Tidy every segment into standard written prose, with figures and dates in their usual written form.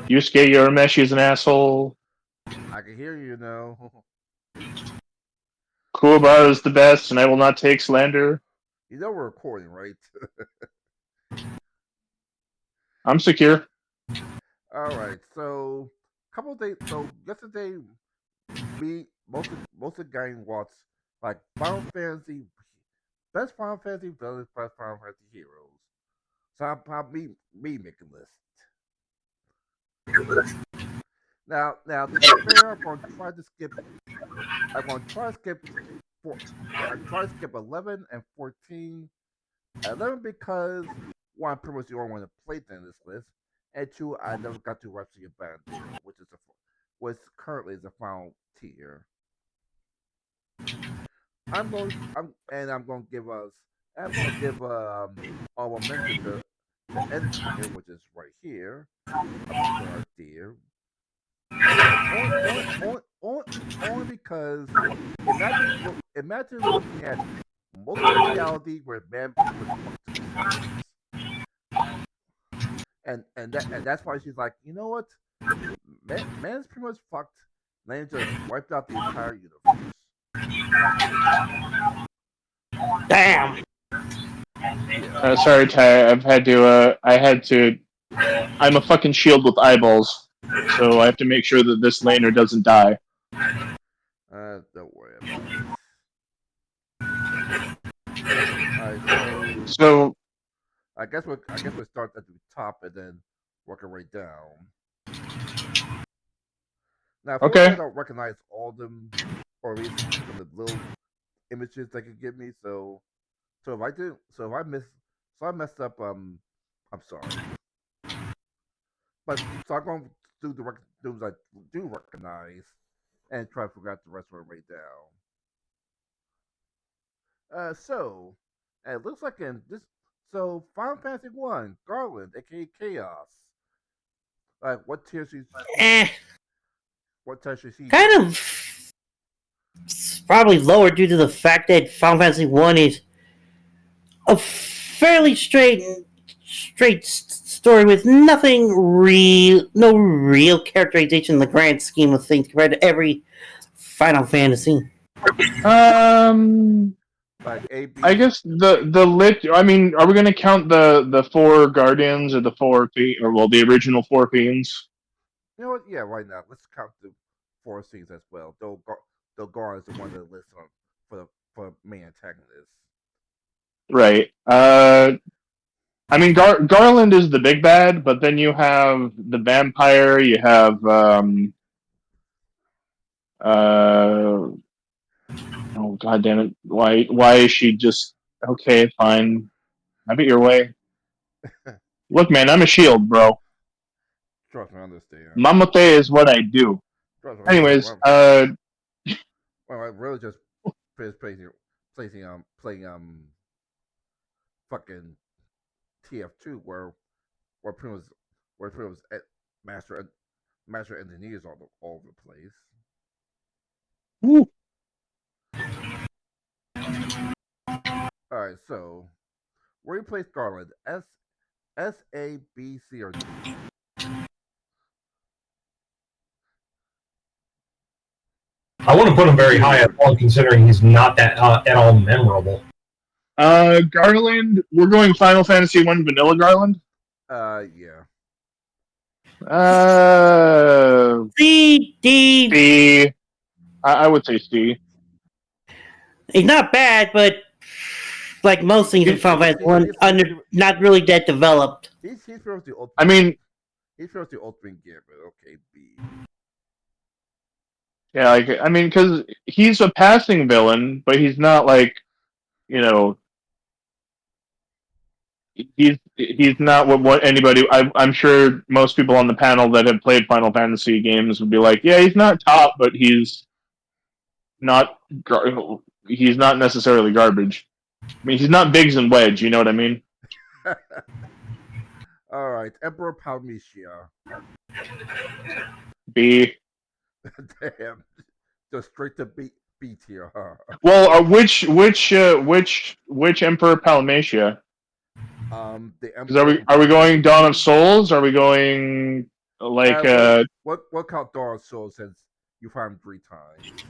Yusuke Urameshi is an asshole. I can hear you now. Kuwabara is the best, and I will not take slander. You know we're recording, right? I'm secure. All right. So, couple of days. So yesterday, me most of the gang watched like Final Fantasy, best Final Fantasy villains, best Final Fantasy heroes. So I'm me making list. Now to be fair, I'm going to try to skip. I'm going to try to skip. Four, I try to skip 11 and 14. 11 because one, pretty much the only one that played in this list, and two, I never got to actually get Bandito, which currently is the final tier. I'm going to give us. I'm going to give honorable mention to the end tier, which is right here. I'm going to put our tier. Only because imagine looking at multiple reality where man was and that's why she's like, you know what, man's pretty much fucked. Man just wiped out the entire universe. Damn. Sorry, Ty. I'm a fucking shield with eyeballs, so I have to make sure that this laner doesn't die. Don't worry about it. Alright, So I guess we start at the top and then work our way down. Now, okay. I don't recognize all of them, or at least from the little images they could give me. So if I messed up. I'm sorry. But so I'm going to do the dudes I do recognize and try to figure out the rest of the way down. So it looks like in this. So Final Fantasy One, Garland, aka Chaos. Like what tier she's? What tier should she? Kind of probably lower due to the fact that Final Fantasy One is a fairly straight story with no real characterization in the grand scheme of things compared to every Final Fantasy. Like A-B. I guess the lit. I mean, are we going to count the four guardians or the the original four fiends? You know what? Yeah, right now let's count the four scenes as well. Though Gar is the one that lists for main antagonist. Right. I mean, Garland is the big bad, but then you have the vampire. You have oh god damn it! Why is she just okay? Fine, have it your way. Look, man, I'm a shield, bro. Trust me, I understand. Mamate is what I do. Trust me, Anyways, well, I really just playing fucking TF2 where pretty much master engineers all over the place. Woo. All right, so where you place Garland? S, A, B, C, or D? I wouldn't put him very high at all, considering he's not that at all memorable. Garland. We're going Final Fantasy One Vanilla Garland. Yeah. C, D. C. I would say C. He's not bad, but like most things in Final Fantasy One, not really that developed. He's supposed to. I mean, he's supposed to ultimate gear, but okay, B. Yeah, like I mean, because he's a passing villain, but he's not like, you know, he's not what anybody. I'm sure most people on the panel that have played Final Fantasy games would be like, yeah, he's not top, but he's not necessarily garbage. I mean, he's not Biggs and Wedge. You know what I mean? All right, Emperor Palmetia. B. Damn, just straight to B tier, huh? Well, which Emperor Palmetia? The Emperor. Are we going Dawn of Souls? Are we going Like, what count Dark Souls since you found him 3 times?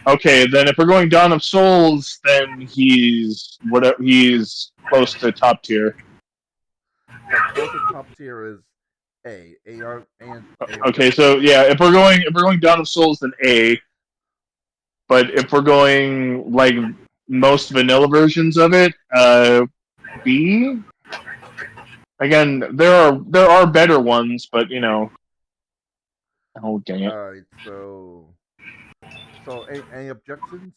okay, then if we're going Dawn of Souls, then he's close to top tier. The closest top tier is A. A. Okay, so yeah, if we're going Dawn of Souls, then A. But if we're going like most vanilla versions of it, B. Again, there are better ones, but you know. Oh dang it! All right, so any objections?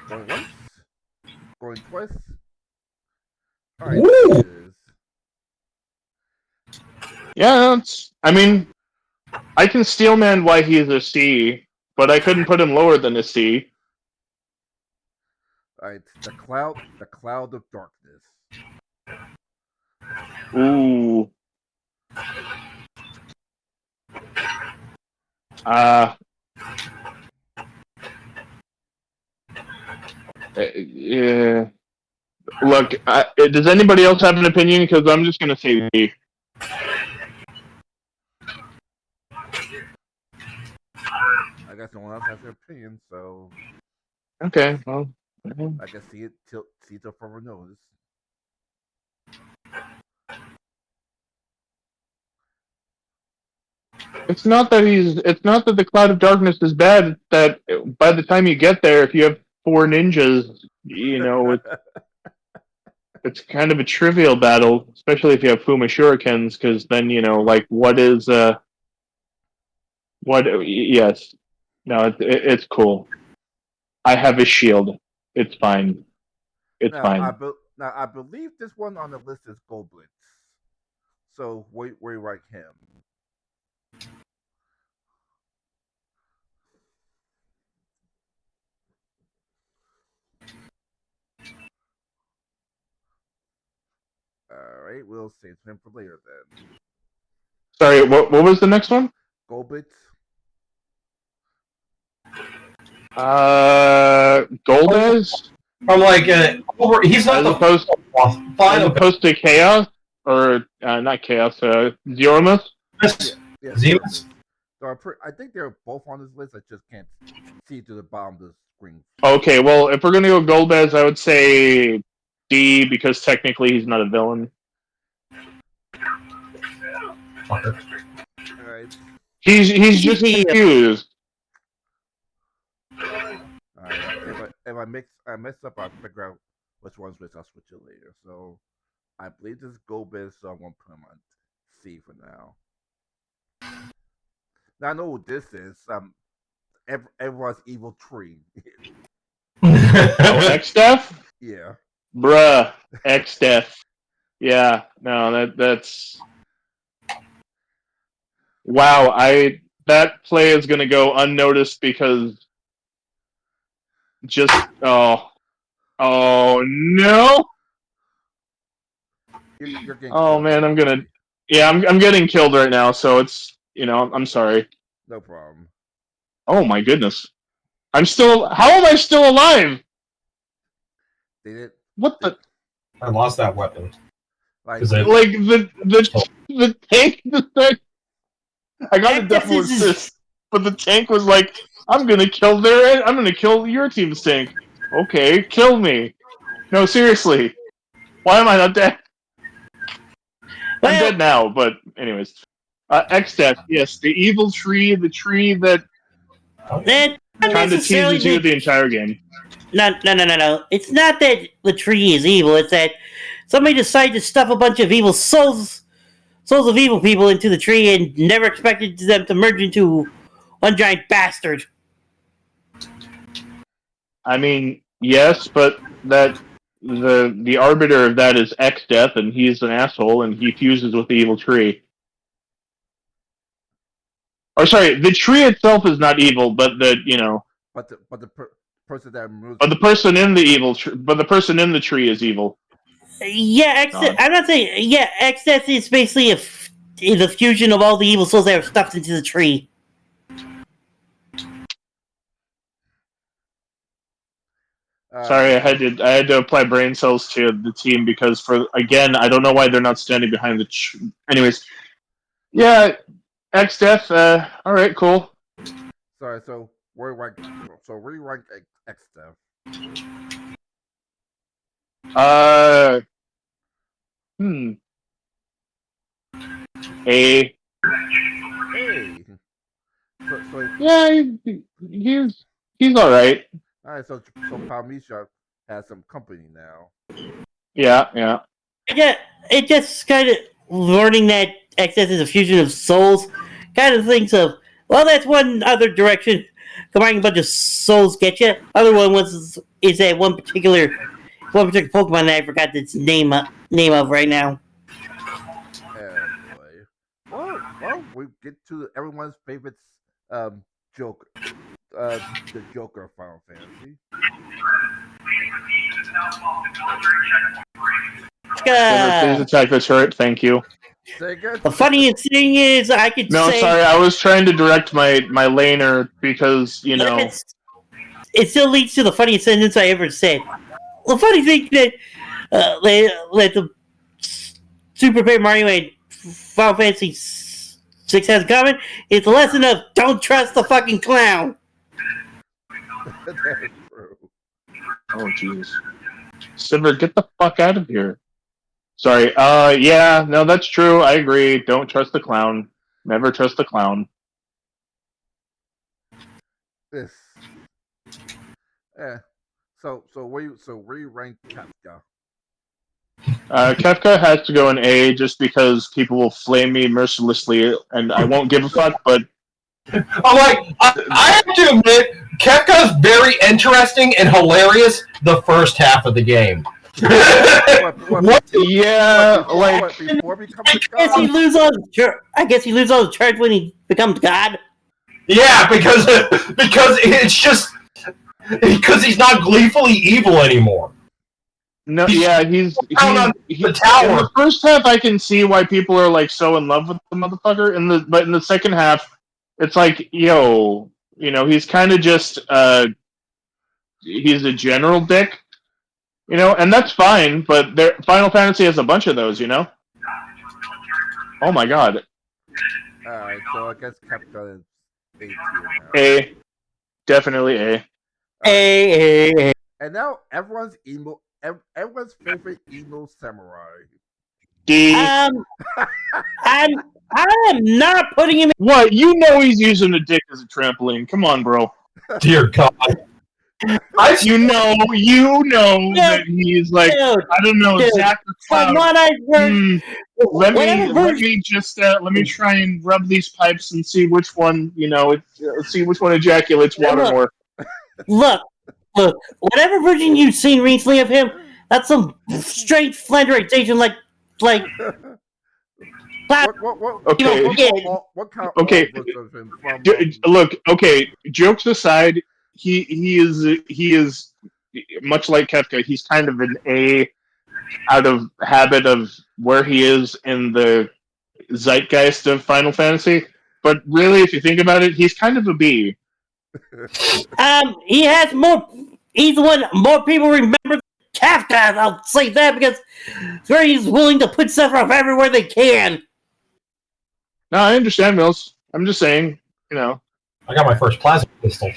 Going once, going twice. All right, Woo! it is. Yeah, I mean, I can steelman why he's a C, but I couldn't put him lower than a C. All right, the cloud of darkness. Ooh. Uh, yeah. Look, does anybody else have an opinion? Because I'm just going to say B. I guess no one else has their opinion, so Okay, well. I guess see it till further notice. It's not that the Cloud of Darkness is bad. It's that by the time you get there, if you have 4 ninjas, you know, it's kind of a trivial battle, especially if you have Fuma Shurikens, because then, you know, like, yes. No, it's cool. I have a shield. It's fine. It's fine. Now I believe this one on the list is Goblins. So where you rank him? All right, we'll save him for later then. Sorry, what was the next one? Goblins. Goldes? I'm like, he's not As opposed to Chaos? Or, not Chaos, Zeromus? Yeah, Zeus. So I think they're both on this list. I just can't see to the bottom of the screen. Okay, well, if we're gonna go Goldes, I would say D, because technically he's not a villain. Alright. He's just confused. Alright, if I mess up, I'll figure out which one's which. I'll switch it later. So I believe this is Goldbiz, so I'm gonna put him on C for now. Now I know what this is. Everyone's evil tree. Oh, X-Death? Yeah. Bruh, X-Death. Yeah, no, that's... Wow, that play is gonna go unnoticed because just... Oh no! You're getting Oh killed. man, I'm gonna... Yeah, I'm getting killed right now, so it's... You know, I'm sorry. No problem. Oh my goodness. I'm still... How am I still alive? What the... I lost that weapon. Like the tank... I got a double assist, but the tank was like, I'm gonna kill your team's tank. Okay, kill me. No, seriously. Why am I not dead? I'm dead now, but anyways. X-Death, yes, the evil tree, the tree that kind of teases you the entire game. No. It's not that the tree is evil, it's that somebody decided to stuff a bunch of evil souls of evil people into the tree and never expected them to merge into one giant bastard. I mean, yes, but that the arbiter of that is X-Death, and he's an asshole, and he fuses with the evil tree. Or sorry, the tree itself is not evil, but the person that moves. But the person in the tree is evil. Yeah, I'm not saying. Yeah, X-Death is basically the fusion of all the evil souls that are stuffed into the tree. Sorry, I had to apply brain cells to the team because I don't know why they're not standing behind the. Anyways, yeah, XDef. All right, cool. Sorry, so where rank? So where you rank X Dev? Hmm. A. Hey. So Yeah, he's all right. all right. So Palmisha has some company now. Yeah. It just kind of learning that Excess is a fusion of souls, kind of thinks of, well, that's one other direction combining a bunch of souls get you. Other one is that one particular Pokemon that I forgot its name of right now. Oh boy. Well, we get to everyone's favorite Joker. The Joker of Final Fantasy. Please attack the turret. Thank you. Say again. The funniest thing is, I could No, say. sorry. I was trying to direct my laner because It still leads to the funniest sentence I ever said. The funny thing that let the Super Paper Mario and Final Fantasy VI has in common is the lesson of don't trust the fucking clown. That's true. Oh jeez. Silver, get the fuck out of here. Sorry. Yeah. No, that's true. I agree. Don't trust the clown. Never trust the clown. This. Yeah. So where you rank Kafka? Kefka has to go in A just because people will flame me mercilessly, and I won't give a fuck. But I'm like, I have to admit, Kefka's very interesting and hilarious the first half of the game. What? Yeah, like before becoming I guess he loses all the charge when he becomes God. Yeah, because it's just because he's not gleefully evil anymore. no, yeah, he's the tower. In the first half, I can see why people are like so in love with the motherfucker. But in the second half, it's like, yo, he's kind of just he's a general dick, and that's fine. But Final Fantasy has a bunch of those, Oh my god. Alright, so I guess Kafka is A tier now. A, definitely A. Hey. And now everyone's favorite emo samurai. D. I am not putting him in. What? He's using a dick as a trampoline. Come on, bro. Dear God. You know that he's like, Dude, I don't know, Zach or Cloud. From what I've heard, Let me try and rub these pipes and see which one, see which one ejaculates water more. Look, whatever version you've seen recently of him, that's some straight flanderization like What kind of okay. of him from? Look, okay. Jokes aside, he is much like Kefka. He's kind of an A out of habit of where he is in the zeitgeist of Final Fantasy. But really, if you think about it, he's kind of a B. He has more. He's the one more people remember. Kafka, I'll say that because he's willing to put stuff up everywhere they can. No, I understand, Mills. I'm just saying, I got my first plasma pistol.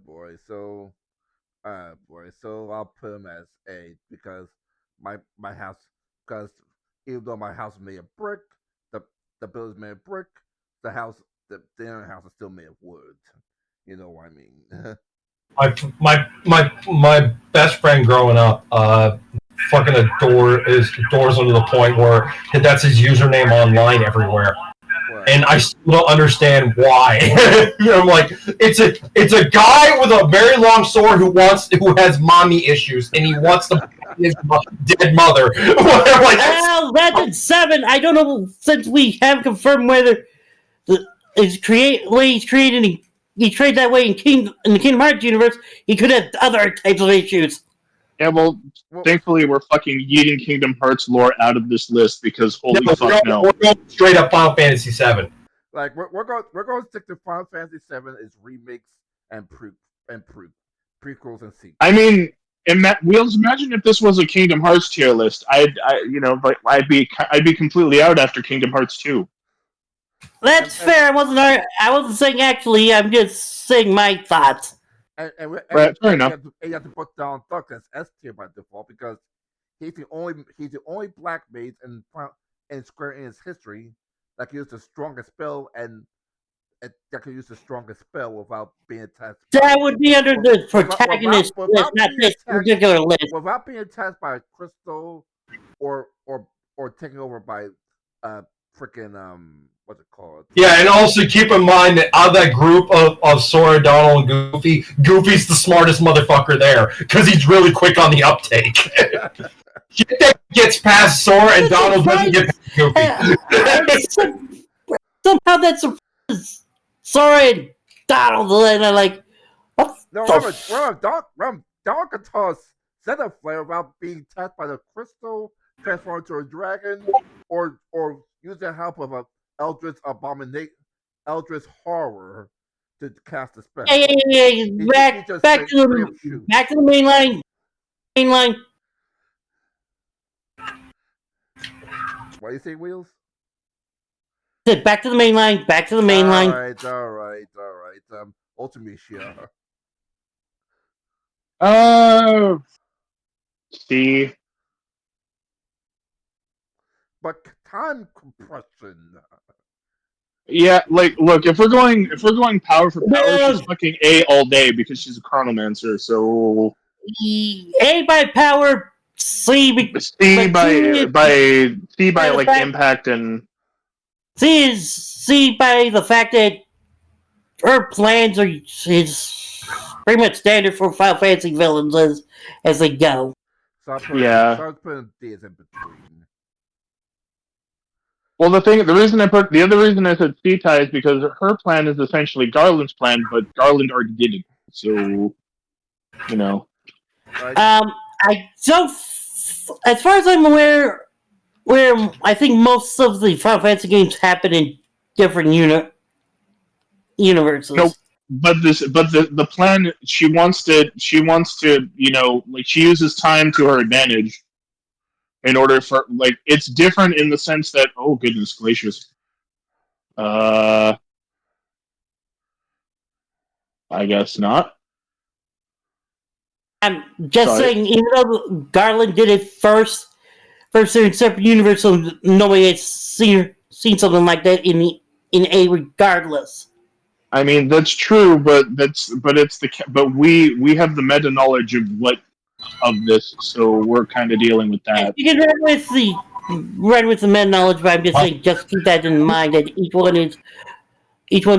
Boy, so I'll put him as A because my house, because even though my house is made of brick, the building's made of brick, the inner house is still made of wood. You know what I mean? My best friend growing up fucking adores him to the point where that's his username online everywhere. Right. And I still don't understand why. I'm like, it's a guy with a very long sword who has mommy issues and he wants to his dead mother. Like, well, Legend 7, I don't know, since we have confirmed whether he's created that way in the Kingdom Hearts universe, he could have other types of issues. Yeah, well, thankfully we're fucking yeeting Kingdom Hearts lore out of this list because holy fuck no. We're going straight up Final Fantasy VII. Like we're going to stick to Final Fantasy VII is remakes and prequels and sequels. I mean, Wheels, imagine if this was a Kingdom Hearts tier list. I'd be completely out after Kingdom Hearts 2. That's fair. I wasn't saying actually. I'm just saying my thoughts. Right, fair enough. You have to put down Duck as S tier by default because he's the only black mage in Square Enix history that can use the strongest spell and that can use the strongest spell without being attached. That would be under the protagonist list, not this particular list. Without being attacked by a crystal or taken over by freaking what's it called? Yeah, and also keep in mind that out of that group of Sora, Donald, and Goofy, Goofy's the smartest motherfucker there because he's really quick on the uptake. Shit that gets past Sora and Donald doesn't get past Goofy. Somehow that surprises Sora and Donald, and I'm like, Donald can toss Zeta Flare without being attacked by the crystal, transform into a dragon, or use the help of a Eldritch horror to cast a spell. Hey, back to the main line. What do you say, Wheels? Back to the main line. All right. Ultimacia. C. But time compression. Yeah, look, if we're going power for power, she's fucking A all day because she's a chronomancer. So A by power, C by like impact, and C by the fact that her plans is pretty much standard for Final Fantasy villains as they go. So I'm putting D's in between. Well, the other reason I said C-tie is because her plan is essentially Garland's plan, but Garland already did it. So, I don't. As far as I'm aware, where I think most of the Final Fantasy games happen in different universes. Nope. But the plan she wants to she uses time to her advantage. In order for it's different in the sense that goodness gracious, I guess not. I'm just saying, even though Garland did it first in a separate universe, so nobody has seen something like that in A regardless. I mean that's true, but we have the meta knowledge of this, so we're kind of dealing with that. You can run with the meta knowledge, but I'm just saying, just keep that in mind that each one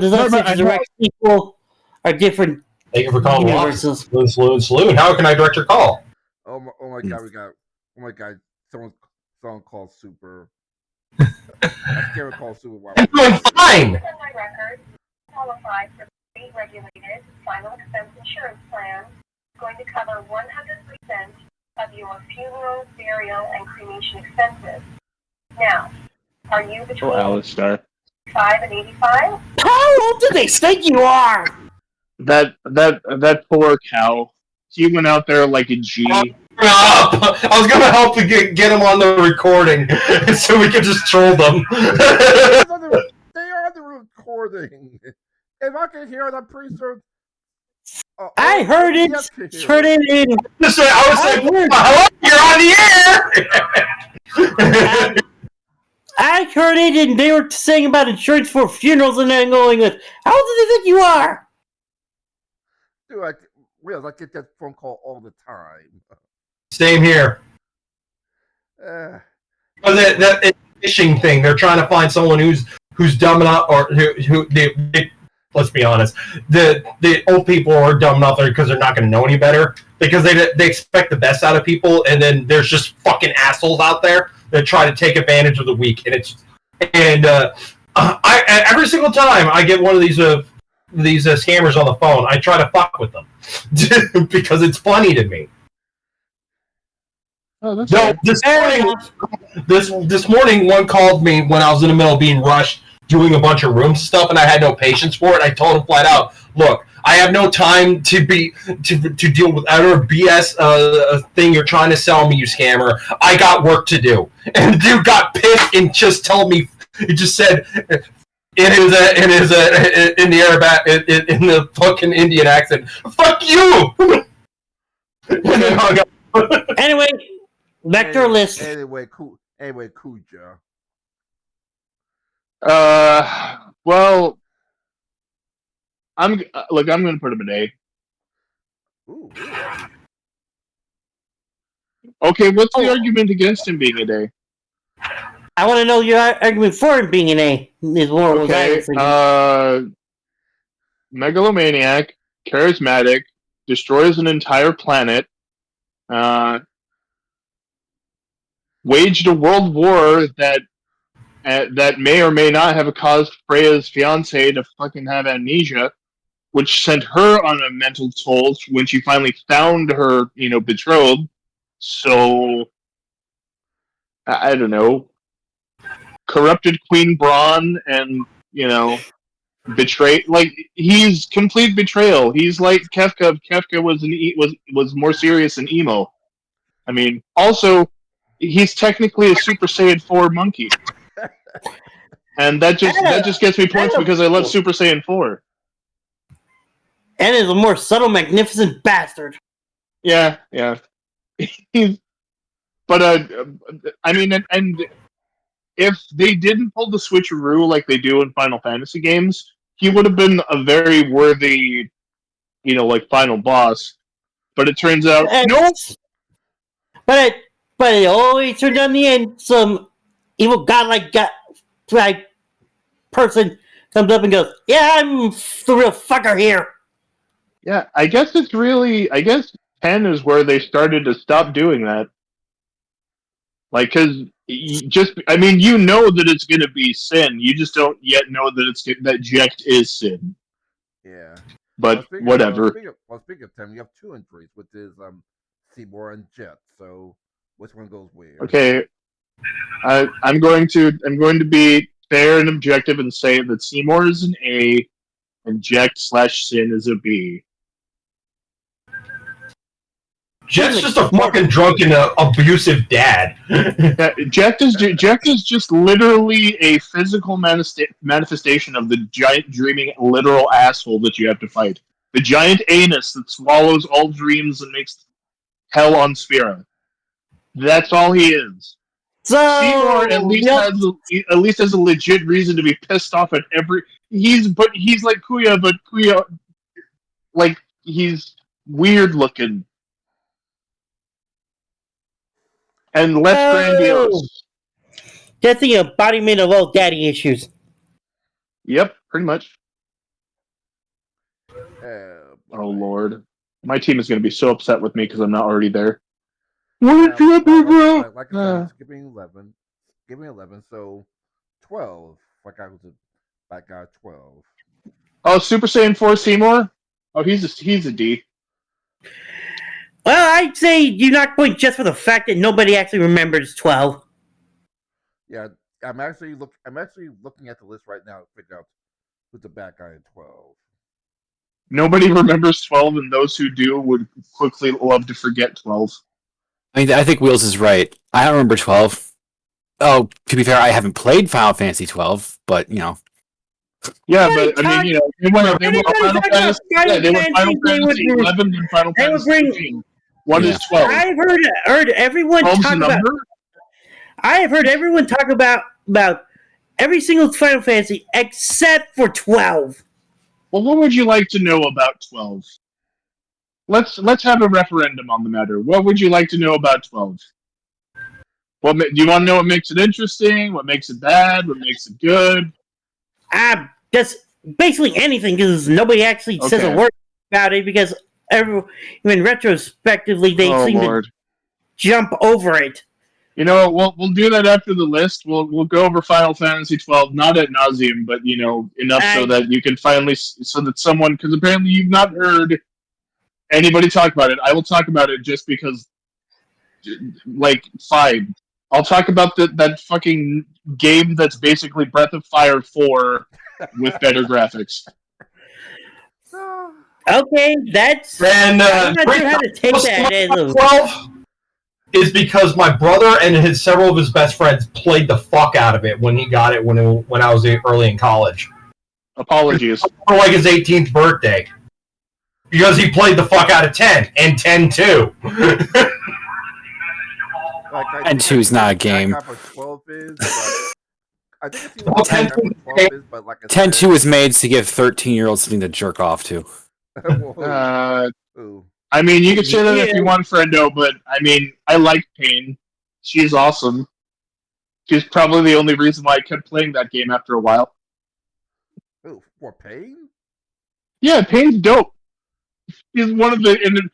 does not such a direct sequel are different. Thank you for calling Saloon. How can I direct your call? Oh my god, someone called Super. I can't recall Super. I'm doing fine. Qualified for state-regulated final expense insurance plan, going to cover 100% of your funeral, burial, and cremation expenses. Now, are you between 5 and 85? How old do they think you are? That poor cow. He went out there like a G. I was gonna help to get him on the recording so we could just troll them. They are the recording. If I can hear it, I'm pretty sure. I heard it. Heard it in. I was like, "Hello, you're on the air." I heard it, and they were saying about insurance for funerals, and then going with, "How old do they think you are?" Dude, I get that phone call all the time. Same here. That fishing thing. They're trying to find someone who's dumb enough, or who they let's be honest, the old people are dumb enough because they're not going to know any better, because they expect the best out of people, and then there's just fucking assholes out there that try to take advantage of the weak, and I every single time I get one of these scammers on the phone, I try to fuck with them because it's funny to me. Oh, that's no, this morning one called me when I was in the middle of being rushed doing a bunch of room stuff, and I had no patience for it. I told him flat out, look, I have no time to deal with whatever BS thing you're trying to sell me, you scammer. I got work to do. And the dude got pissed and just told me, he just said, in the Arab, in the fucking Indian accent, "Fuck you!" And then hung up. Anyway, back to our list. Anyway, Cujo. Well, I'm going to put him an A. Ooh, really? Okay, what's the argument against him being an A? I want to know your argument for him being an A. Is more what I was thinking. Megalomaniac, charismatic, destroys an entire planet, waged a world war that may or may not have caused Freya's fiance to fucking have amnesia, which sent her on a mental toll when she finally found her, betrothed. So, I don't know, corrupted Queen Braun and, betrayed. Like, he's complete betrayal. He's like Kefka. Kefka was more serious than emo. I mean, also, he's technically a Super Saiyan 4 monkey. And that just gets me points because I love Super Saiyan 4. And is a more subtle, magnificent bastard. Yeah. But I mean, and if they didn't pull the switcheroo like they do in Final Fantasy games, he would have been a very worthy, final boss. But it turns out no. But it always turned out in the end some evil godlike person comes up and goes, "Yeah, I'm the real fucker here." Yeah, I guess 10 is where they started to stop doing that. Like, because you know that it's going to be Sin. You just don't yet know that that Jecht is Sin. Yeah. But whatever. Speaking of 10, you have two entries, which is Seymour and Jet. So which one goes where? Okay, I'm going to be fair and objective and say that Seymour is an A, and Jecht/Sin is a B. Jet's just a fucking drunken, abusive dad. Yeah, Jecht is just literally a physical manifestation of the giant dreaming literal asshole that you have to fight. The giant anus that swallows all dreams and makes hell on Sphera. That's all he is. So Seymour at least has a legit reason to be pissed off at every. He's like Kuya, but Kuya, like, he's weird looking and less grandiose. That's the embodiment of all daddy issues. Yep, pretty much. Oh Lord, my team is going to be so upset with me because I'm not already there. What did you do, bro? Like I said, skipping 11, so 12. Like I was back out 12. Oh, Super Saiyan 4 Seymour? Oh, he's a D. Well, I'd say you knock point just for the fact that nobody actually remembers 12. Yeah, I'm actually looking at the list right now to figure out who's the bad guy in 12. Nobody remembers 12, and those who do would quickly love to forget 12. I think Wheels is right. I don't remember 12. Oh, to be fair, I haven't played Final Fantasy 12, but, Yeah, but, I mean, they went Final Fantasy 11 and Final Fantasy 13. One is 12. I've heard everyone talk about... I have heard everyone talk about every single Final Fantasy except for 12. Well, what would you like to know about 12? Let's have a referendum on the matter. What would you like to know about 12? Do you want to know what makes it interesting? What makes it bad? What makes it good? Just basically anything, because nobody actually says a word about it, because retrospectively they seem to jump over it. You know, we'll do that after the list. We'll go over Final Fantasy 12, not ad nauseum, but enough so that you can finally, so that someone, because apparently you've not heard anybody talk about it. I will talk about it just because, fine. I'll talk about that fucking game that's basically Breath of Fire 4 with better graphics. Okay, that's. And I'm not sure how to take that as a. 12 is because my brother and several of his best friends played the fuck out of it when he got it when I was early in college. Apologies. For like his 18th birthday. Because he played the fuck out of 10, and 10 too. And 2 is not a game. I think it's what 10 is, but like 10-2 was made to give 13-year-olds something to jerk off to. I mean, you can say that if you want, Friendo, but I mean, I like Pain. She's awesome. She's probably the only reason why I kept playing that game after a while. Ooh, for Pain? Yeah, Pain's dope. He's one of the.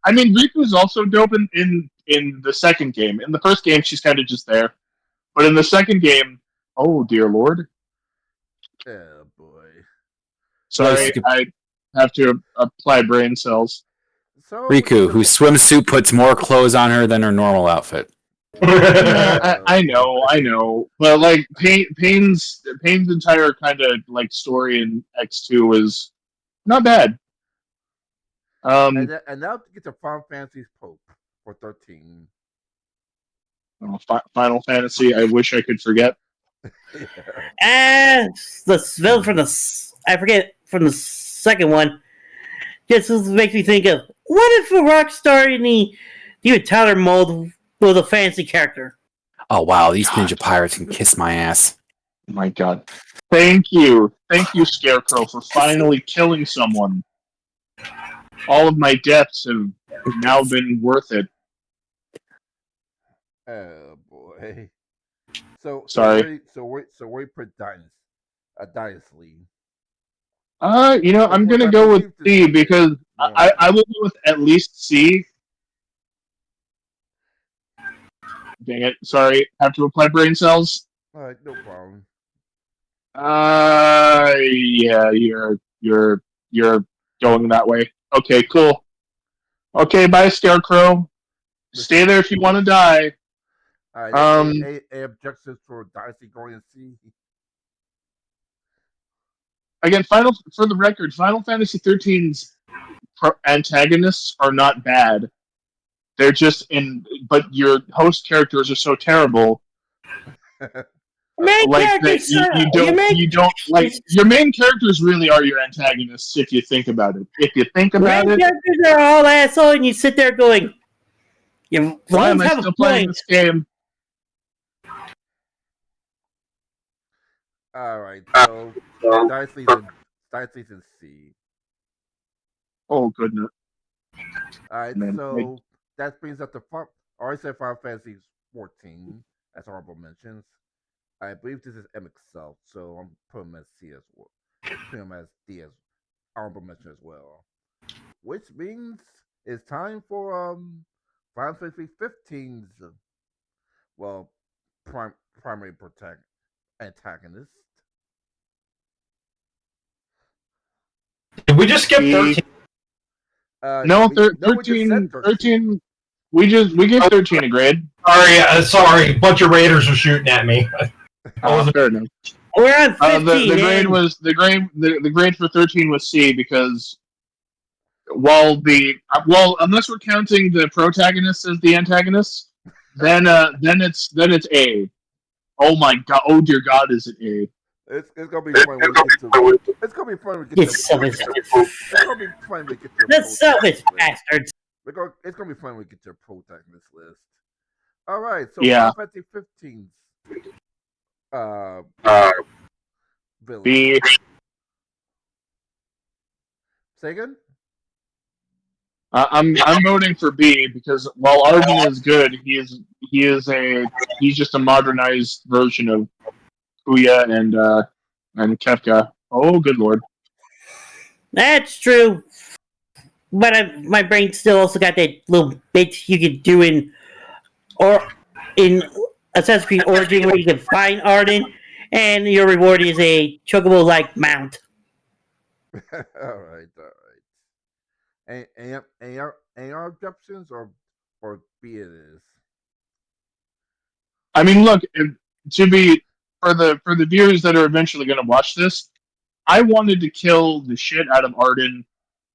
I mean, Riku's also dope in the second game. In the first game, she's kind of just there, but in the second game, oh dear lord! Oh boy! Sorry, I have to apply brain cells. So, Riku, whose swimsuit puts more clothes on her than her normal outfit. Yeah, I know, but like Pain's entire kind of like story in X2 was not bad. and now to get to Final Fantasy's Pope for 13. Final Fantasy. I wish I could forget. The villain from I forget from the second one. Just makes me think of what if a rock star in the Tyler mold was a fantasy character? Oh wow, these ninja pirates can kiss my ass. Oh my god. Thank you, Scarecrow, for finally killing someone. All of my deaths have now been worth it. Oh boy! So sorry. So where put Dynasty? I'm gonna go with C because I will go with at least C. Dang it! Sorry, have to apply brain cells. All right, no problem. Yeah, you're going that way. Okay, cool. Okay, bye, Scarecrow. Stay there if you want to die. Any objections for Dynasty going to C? Again, for the record, Final Fantasy XIII's antagonists are not bad. They're just but your host characters are so terrible. Like that, you don't like your main characters really are your antagonists if you think about it. If you think about it, characters are all asshole, and you sit there going, "Why am I still playing this game?" All right, so Dynasty's in C. Oh goodness! All right, so that brings up to I already said Final Fantasy 14 as honorable mentions. I believe this is M itself, so I'm putting him as C as well. Putting him as D as honorable mention as well. Which means it's time for Final Fantasy 15's primary antagonist. Did we just skip 13? No, 13. We gave 13 a grade. Sorry. A bunch of Raiders are shooting at me. Fair enough. We're on 15. The grade was the grade for 13 was C because while unless we're counting the protagonists as the antagonists, then it's A. Oh my god! Oh dear God! Is it A? It's gonna be fun when we get to. It's gonna be fun when we get to. It's gonna be fun when we get to. The selfish bastards. It's gonna be fun when we get to a protagonist list. All right, so yeah. Final Fantasy 15's villain. B. Say again? I'm voting for B because while Arden is good, he's just a modernized version of Kuya and Kefka. Oh, good lord. That's true. But my brain still also got that little bit you could do in Assassin's Creed Origin where you can find Arden and your reward is a chocobo-like mount. all right. Any objections or B it is? I mean, look, to be for the viewers that are eventually going to watch this, I wanted to kill the shit out of Arden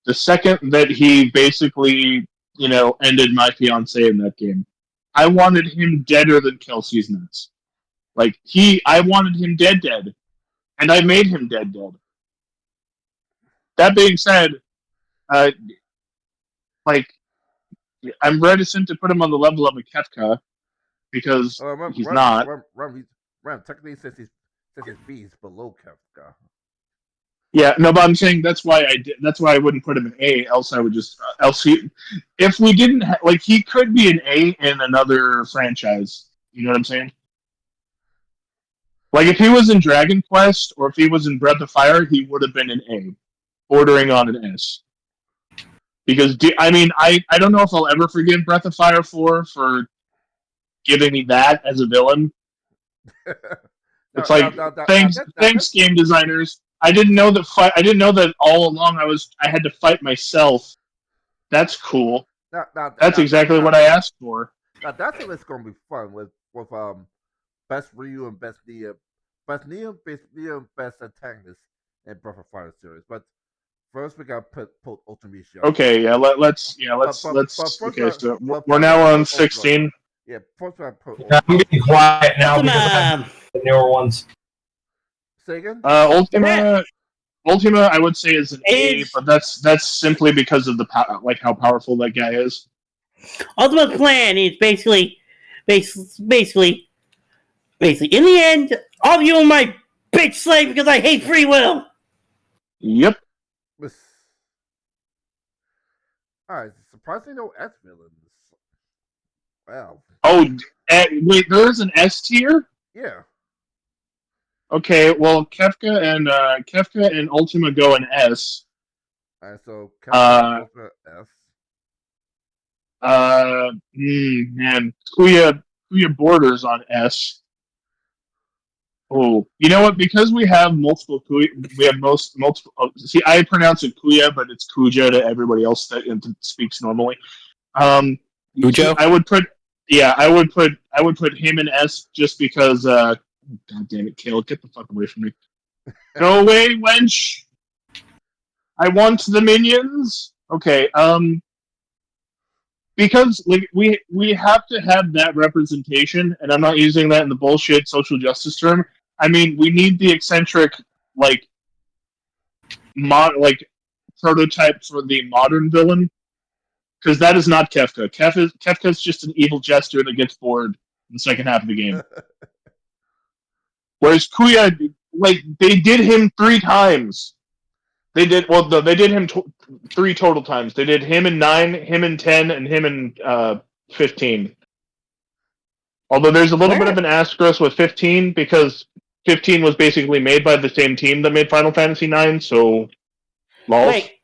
The second that he basically, ended my fiance in that game, I wanted him deader than Kelsey's nuts. I wanted him dead, and I made him dead. That being said, uh, like I'm reticent to put him on the level of a Kefka because he's not. Technically, since he's B's below Kefka. Yeah, no, but I'm saying that's why I did. That's why I wouldn't put him in A. Else I would just if we didn't he could be an A in another franchise. You know what I'm saying? Like if he was in Dragon Quest or if he was in Breath of Fire, he would have been an A, bordering on an S. Because I don't know if I'll ever forgive Breath of Fire 4 for giving me that as a villain. Thanks, game designers. I didn't know that all along I had to fight myself. That's cool. That's exactly what I asked for. Now that's what it's going to be fun with best Ryu and best Nia, best antagonist in Breath of Fire series. But first we got to put Ultimate. Okay, yeah, let's okay, so we're now on 16. Yeah, first we got to put. I'm getting quiet now because I have the newer ones. Say again. Ultima, I would say is an A, but that's simply because of how powerful that guy is. Ultima's plan is basically, in the end, all of you are my bitch slave because I hate free will. Yep. Alright, surprisingly no S villains. Wow. Oh, wait, there's an S tier? Yeah. Okay, well, Kefka and Ultima go in S. Alright, so Kefka Ultima S. Man, Kuya borders on S. Oh, you know what? Because we have multiple Kuya, we have multiple. Oh, see, I pronounce it Kuya, but it's Kuja to everybody else that speaks normally. Kujo? I would put him in S just because. God damn it, Kale! Get the fuck away from me! Go away, wench! I want the minions. Okay, because we have to have that representation, and I'm not using that in the bullshit social justice term. I mean, we need the eccentric prototype for the modern villain, because that is not Kefka. Kefka's just an evil jester that gets bored in the second half of the game. Whereas Kuya, they did him 3 times. They did him 3 total times. They did him in 9, him in 10, and him in 15. Although there's a little bit of an asterisk with 15 because 15 was basically made by the same team that made Final Fantasy 9. So, Wait.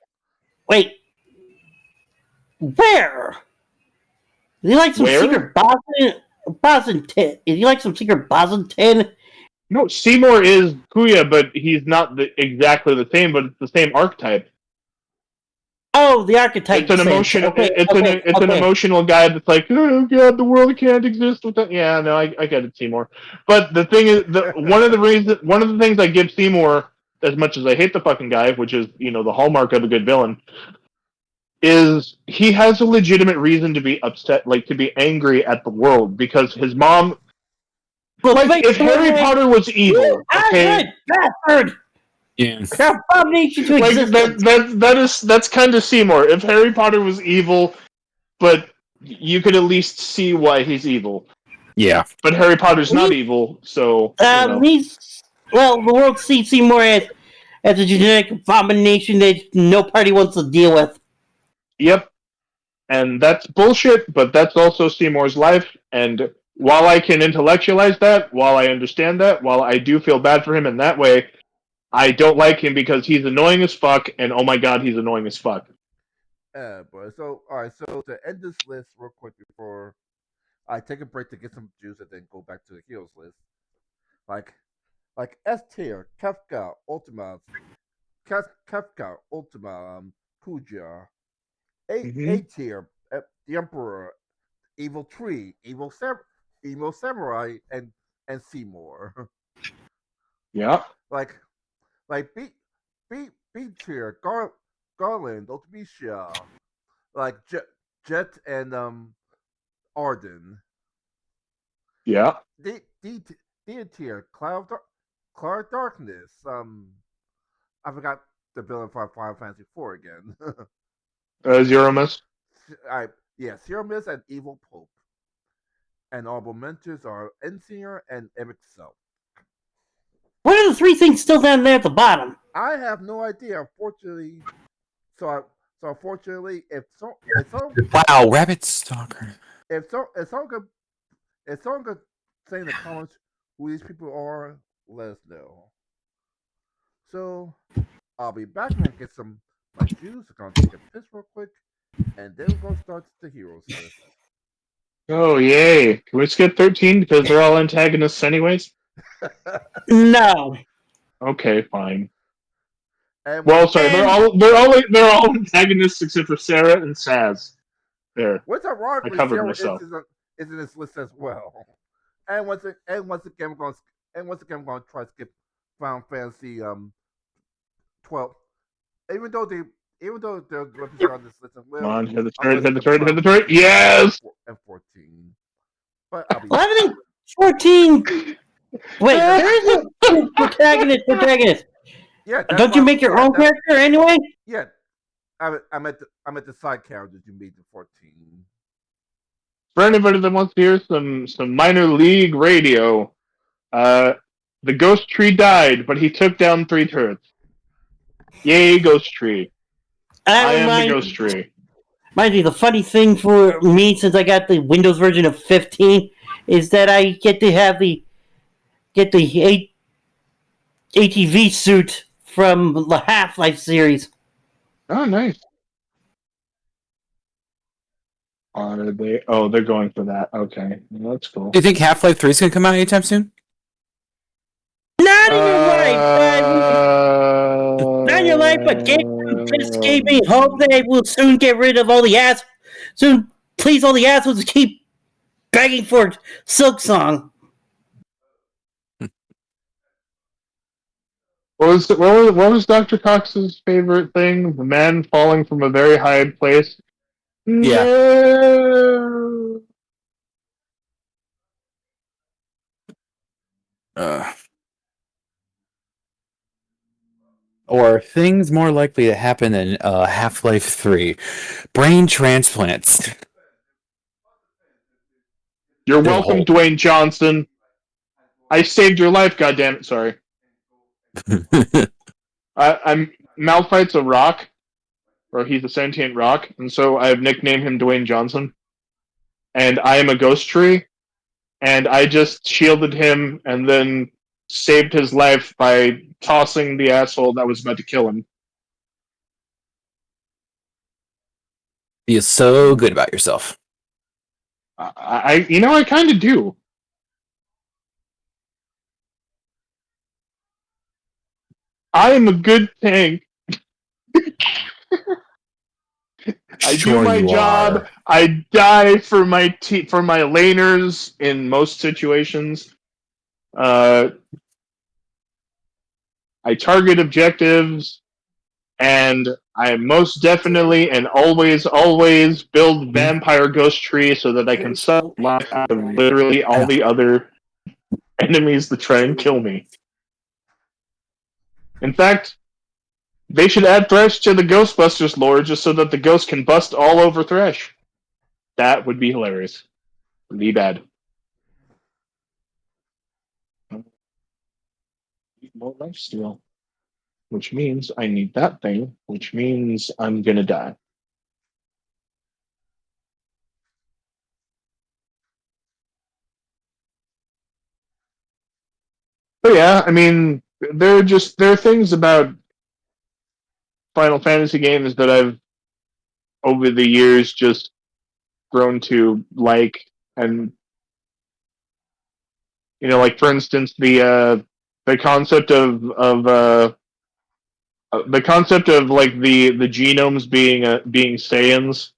Where? Is he like some secret boss in 10? Is he like some secret boss in 10? No, Seymour is Kuya, but he's not exactly the same, but it's the same archetype. Oh, the archetype. It's an emotional. It's an emotional guy that's like, oh god, the world can't exist without. Yeah, no, I get it, Seymour. But the thing is, one of the things I give Seymour, as much as I hate the fucking guy, which is the hallmark of a good villain, is he has a legitimate reason to be upset, to be angry at the world because his mom. If Harry Potter was evil, okay, bastard. Yeah. Abomination to existence. That's kind of Seymour. If Harry Potter was evil, but you could at least see why he's evil. Yeah. But Harry Potter's not evil, so the world sees Seymour as a genetic abomination that no party wants to deal with. Yep. And that's bullshit, but that's also Seymour's life, and while I can intellectualize that, while I understand that, while I do feel bad for him in that way, I don't like him because he's annoying as fuck, and oh my god, he's annoying as fuck. Boy. So, alright, so to end this list real quick before I take a break to get some juice and then go back to the heroes list. Like S tier, Kefka, Ultima, Kuja. A tier, the Emperor, Evil Tree, Evil Samurai, and Seymour. Yeah. B tier, Garland, Ultimecia, like Jet and Arden. Yeah. D tier, Cloud Darkness. I forgot the villain for Final Fantasy IV again. Zero Miss. Zero Miss and Evil Pope. And honorable mentions are Ensinger and Emmett Self. What are the three things still down there at the bottom? I have no idea, unfortunately. So unfortunately, Wow, Rabbit Stalker. if someone could say in the comments who these people are, let us know. So I'll be back and get my juice. I'm gonna take a piss real quick, and then we're gonna start the heroes list. Oh, yay. Can we skip 13 because they're all antagonists anyways? No. Okay, fine. Well, sorry, they're all antagonists except for Sarah and Saz. There. What's I ironically, covered Sarah myself. is in this list as well. And once again, I'm gonna try to skip Final Fantasy 12. Even though they're represented on this list as well. Come on, hit the I'm turret, gonna hit the skip turret, hit the Final turret. Yes! and 14. But I'll be 11 and 14. Wait, there is a protagonist. Yeah, Don't you make your own character anyway? Yeah, I'm at the side characters you made in 14. For anybody that wants to hear some minor league radio, the Ghost Tree died, but he took down 3 turrets. Yay, Ghost Tree. I am the Ghost Tree. Mind you, the funny thing for me, since I got the Windows version of 15, is that I get to have the ATV suit from the Half-Life series. Oh, nice. Are they? Oh, they're going for that. Okay, well, that's cool. Do you think Half-Life 3 is going to come out anytime soon? Not in your life! Not in your life, but just gave me hope that they will soon get rid of all the ass. Soon, please, all the assholes keep begging for Silk Song. What was Dr. Cox's favorite thing? The man falling from a very high place. Yeah. No. Or things more likely to happen in Half-Life 3. Brain transplants. You're welcome, Dwayne Johnson. I saved your life, goddammit. Sorry. I'm Malphite's a rock, or he's a sentient rock, and so I've nicknamed him Dwayne Johnson. And I am a ghost tree, and I just shielded him and then saved his life by tossing the asshole that was about to kill him. Feel so good about yourself. I kind of do. I am a good tank. I do my job. I die for my laners in most situations. I target objectives, and I most definitely and always build vampire ghost tree so that I can suck life out of literally all the other enemies that try and kill me. In fact, they should add Thresh to the Ghostbusters lore just so that the ghost can bust all over Thresh. That would be hilarious. Be bad. More lifesteal. Which means I need that thing, which means I'm gonna die. But yeah, I mean, there are things about Final Fantasy games that I've over the years just grown to like, and like for instance, the concept of like the genomes being Saiyans.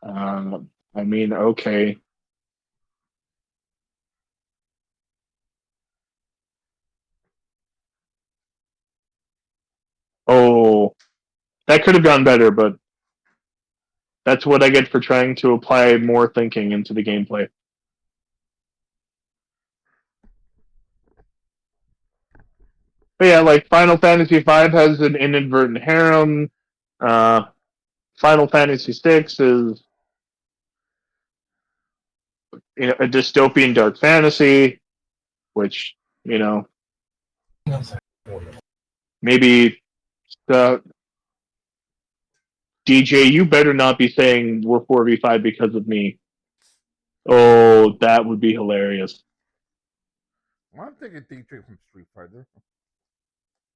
I mean, okay. Oh, That could have gone better, but that's what I get for trying to apply more thinking into the gameplay. But yeah, like Final Fantasy V has an inadvertent harem. Final Fantasy VI is a dystopian dark fantasy, which maybe DJ, you better not be saying we're 4v5 because of me. Oh, that would be hilarious. Well, I'm thinking DJ from Street Fighter.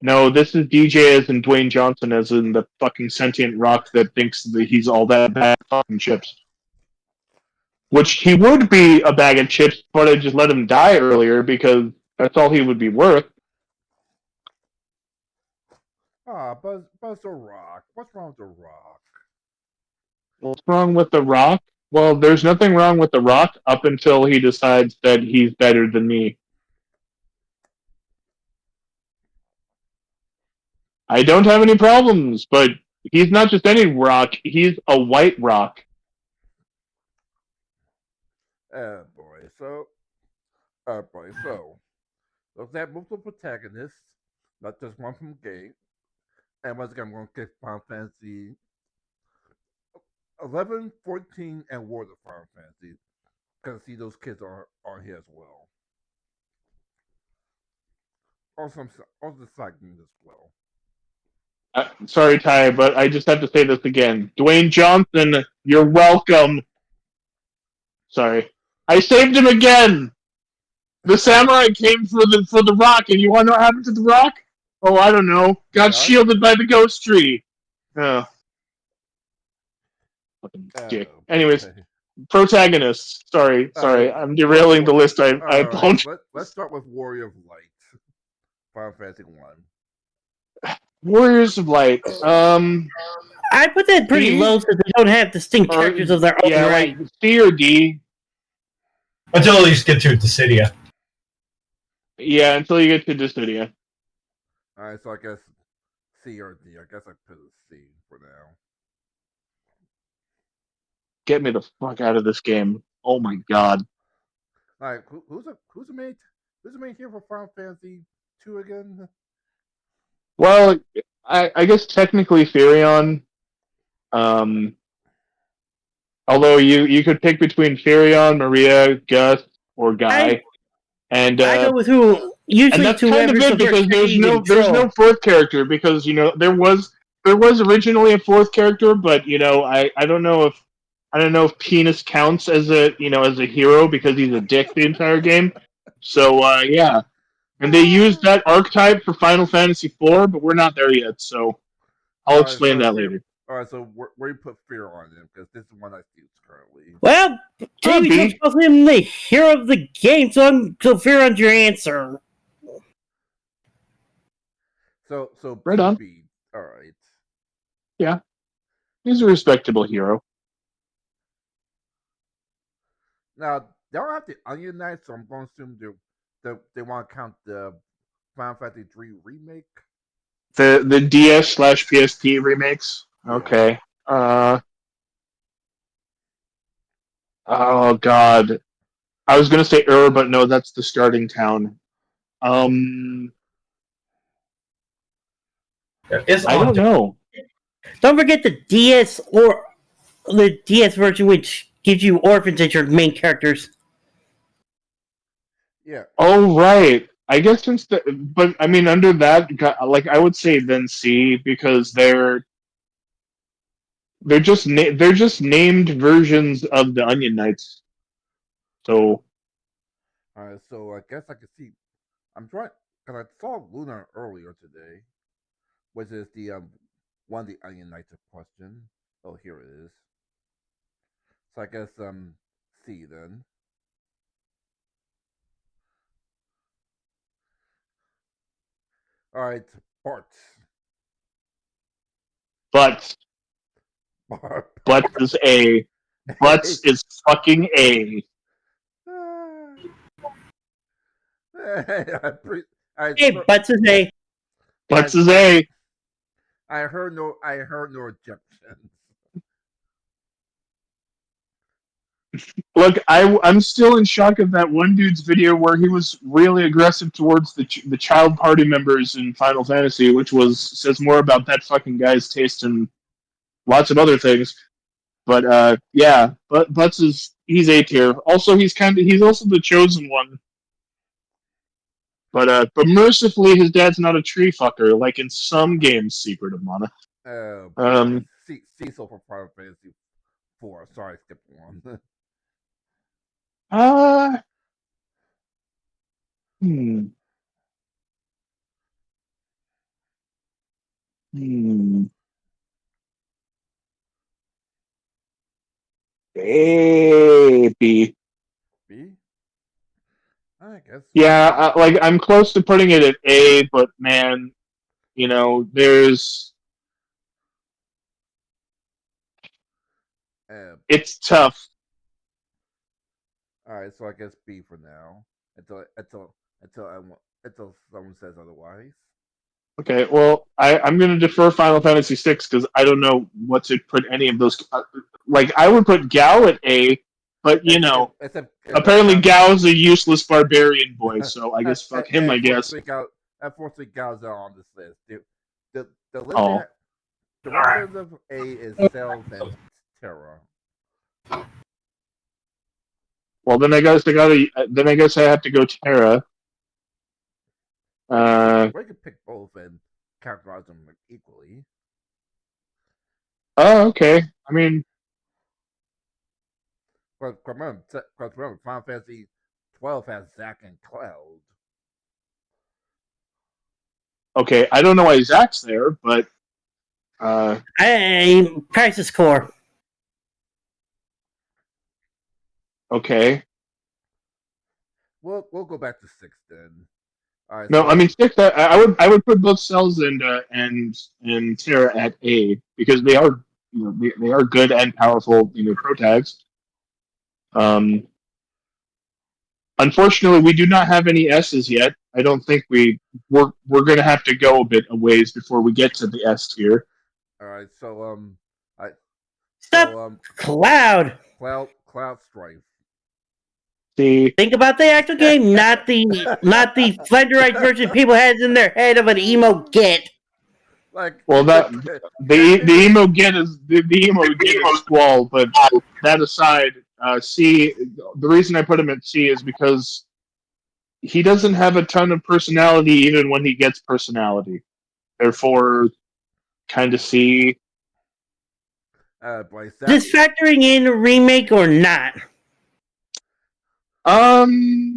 No, this is DJ as in Dwayne Johnson, as in the fucking sentient rock that thinks that he's all that bag of fucking chips. Which he would be a bag of chips, but I just let him die earlier because that's all he would be worth. Buzz the Rock. What's wrong with the Rock? What's wrong with The Rock? Well, there's nothing wrong with The Rock up until he decides that he's better than me. I don't have any problems, but he's not just any rock, he's a white rock. Boy. So, there's that multiple protagonists, not just one from the game. And once again, I'm going to get Final Fantasy 11, 14, and War of the Final Fantasy. Because I see those kids are here as well. Also the side games as well. Sorry, Ty, but I just have to say this again. Dwayne Johnson, you're welcome. Sorry. I saved him again! The samurai came for the rock, and you want to know what happened to the rock? Oh, I don't know. Got shielded by the ghost tree. Oh. Fucking dick. Anyways, protagonists. Sorry, I'm derailing the list. I apologize. Let's start with Warrior of Light. Final Fantasy 1. Warriors of Light. I put that pretty low since they don't have distinct characters of their own right. Like C or D. Until at least get to Dissidia. Yeah, until you get to Dissidia. Alright, so I guess C or D. I guess I put a C for now. Get me the fuck out of this game. Oh my god. Alright, who's the main here for Final Fantasy 2 again? Well, I guess technically Firion. Although you could pick between Firion, Maria, Gus, or Guy. I go with who usually and that's kind of it because there's no fourth character because there was originally a fourth character, but I don't know if Penis counts as a hero because he's a dick the entire game. So yeah. And they used that archetype for Final Fantasy IV, but we're not there yet, so I'll explain that later. Alright, so where you put Fear on him? Because this is one I see currently. Well, Jamie calls him the hero of the game, so Fear on your answer. So right on. Alright. Yeah. He's a respectable hero. Now, they don't have the Onion Knights, so I'm going to assume they want to count the Final Fantasy 3 remake. The DS/PSP remakes. Yeah. Okay. Oh god. I was gonna say but no, that's the starting town. I don't know. Don't forget the DS or the DS version, which gives you orphans as your main characters. Yeah. Oh right. I guess but I mean under that, like I would say then C because they're just named versions of the Onion Knights. So. Alright, so I guess I can see. I'm trying because I saw Luna earlier today, which is the one of the Onion Knights of question. Oh, here it is. So I guess C then. Alright, Bart. Butts is A. Butts is fucking A. Hey, Butts is A. Butts is A. I heard no objections. Look, I'm still in shock of that one dude's video where he was really aggressive towards the child party members in Final Fantasy, which says more about that fucking guy's taste in lots of other things. But yeah, but Butts he's A tier. Also, he's also the chosen one. But mercifully, his dad's not a tree fucker like in some games, Secret of Mana. Cecil for Final Fantasy 4. Sorry, I skipped one. Uh, hmm. Hmm. Baby. B? I guess. Yeah, like I'm close to putting it at A, but man, it's tough. All right, so I guess B for now until someone says otherwise. Okay, well, I'm going to defer Final Fantasy VI because I don't know what to put any of those. Like, I would put Gao at A, but apparently Gao's a useless barbarian boy, so I guess fuck him. I guess. Unfortunately, Gao's not on this list. The Oh. representative A is Cells and Terra. Well, then I guess I have to go Terra. We could pick both and characterize them equally. Oh, okay. I mean, Because remember, Final Fantasy 12 has Zack and Cloud. okay. I don't know why Zack's there, but Crisis Core. Okay. We'll go back to 6 then. All right. No, So, I mean 6. I would put both Cells and Terra at A because they are they are good and powerful pro tags. Unfortunately, we do not have any S's yet. I don't think we're going to have to go a bit a ways before we get to the S tier. all right. So Cloud. Cloud Strife. Think about the actual game, not the flenderized version people had in their head of an emo get. The emo get is Squall, but that aside, C. The reason I put him at C is because he doesn't have a ton of personality even when he gets personality. Therefore, kind of C. Just factoring in a remake or not? Well,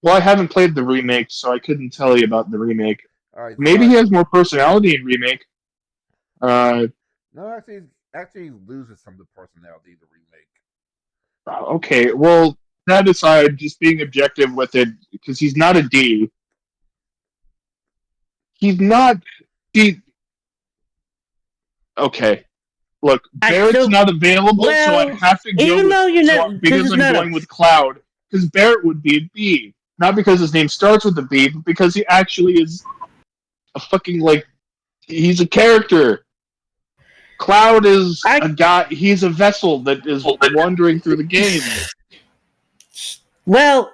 I haven't played the remake, so I couldn't tell you about the remake. Right, maybe he has more personality in remake. No, actually, he loses some of the personality in the remake. Okay, well, that aside, just being objective with it, because he's not a D. He's not D. Okay. Look, Barrett's not available, so I have to go because I'm going with Cloud. Because Barrett would be a B. Not because his name starts with a B, but because he actually is a fucking, he's a character. Cloud is a guy, he's a vessel that is wandering through the game. Well,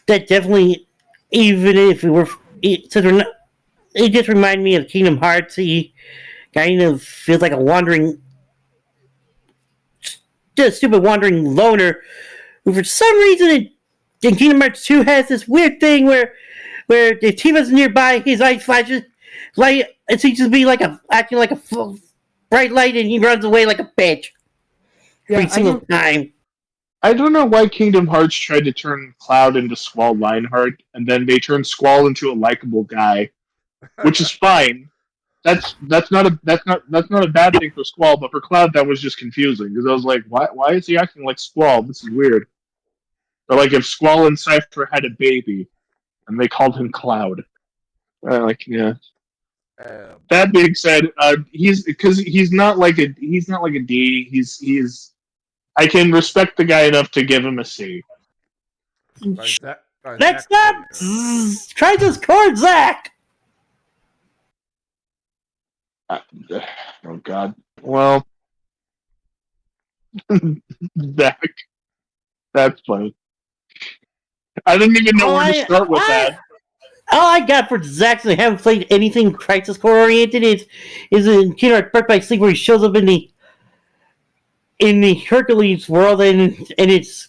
that definitely, even if we were, it just reminded me of Kingdom Hearts. He kind of feels like a stupid wandering loner who, for some reason, in Kingdom Hearts 2 has this weird thing where if Tifa's nearby, his eyes flashes, it seems to be acting like a bright light, and he runs away like a bitch every single time. I don't know why Kingdom Hearts tried to turn Cloud into Squall Lionheart, and then they turned Squall into a likable guy, which is fine. That's not a bad thing for Squall, but for Cloud that was just confusing because I was like, why is he acting like Squall? This is weird. Or if Squall and Cypher had a baby, and they called him Cloud. Yeah. That being said, he's not like a D. He's I can respect the guy enough to give him a C. Next up, Crisis Core Zack. Uh, oh God. Well, Zach, that's funny. I didn't even know where to start with that. All I got for Zack, I haven't played anything Crisis Core oriented. Is in Kingdom Hearts Birth by Sleep, where he shows up in the Hercules world, and it's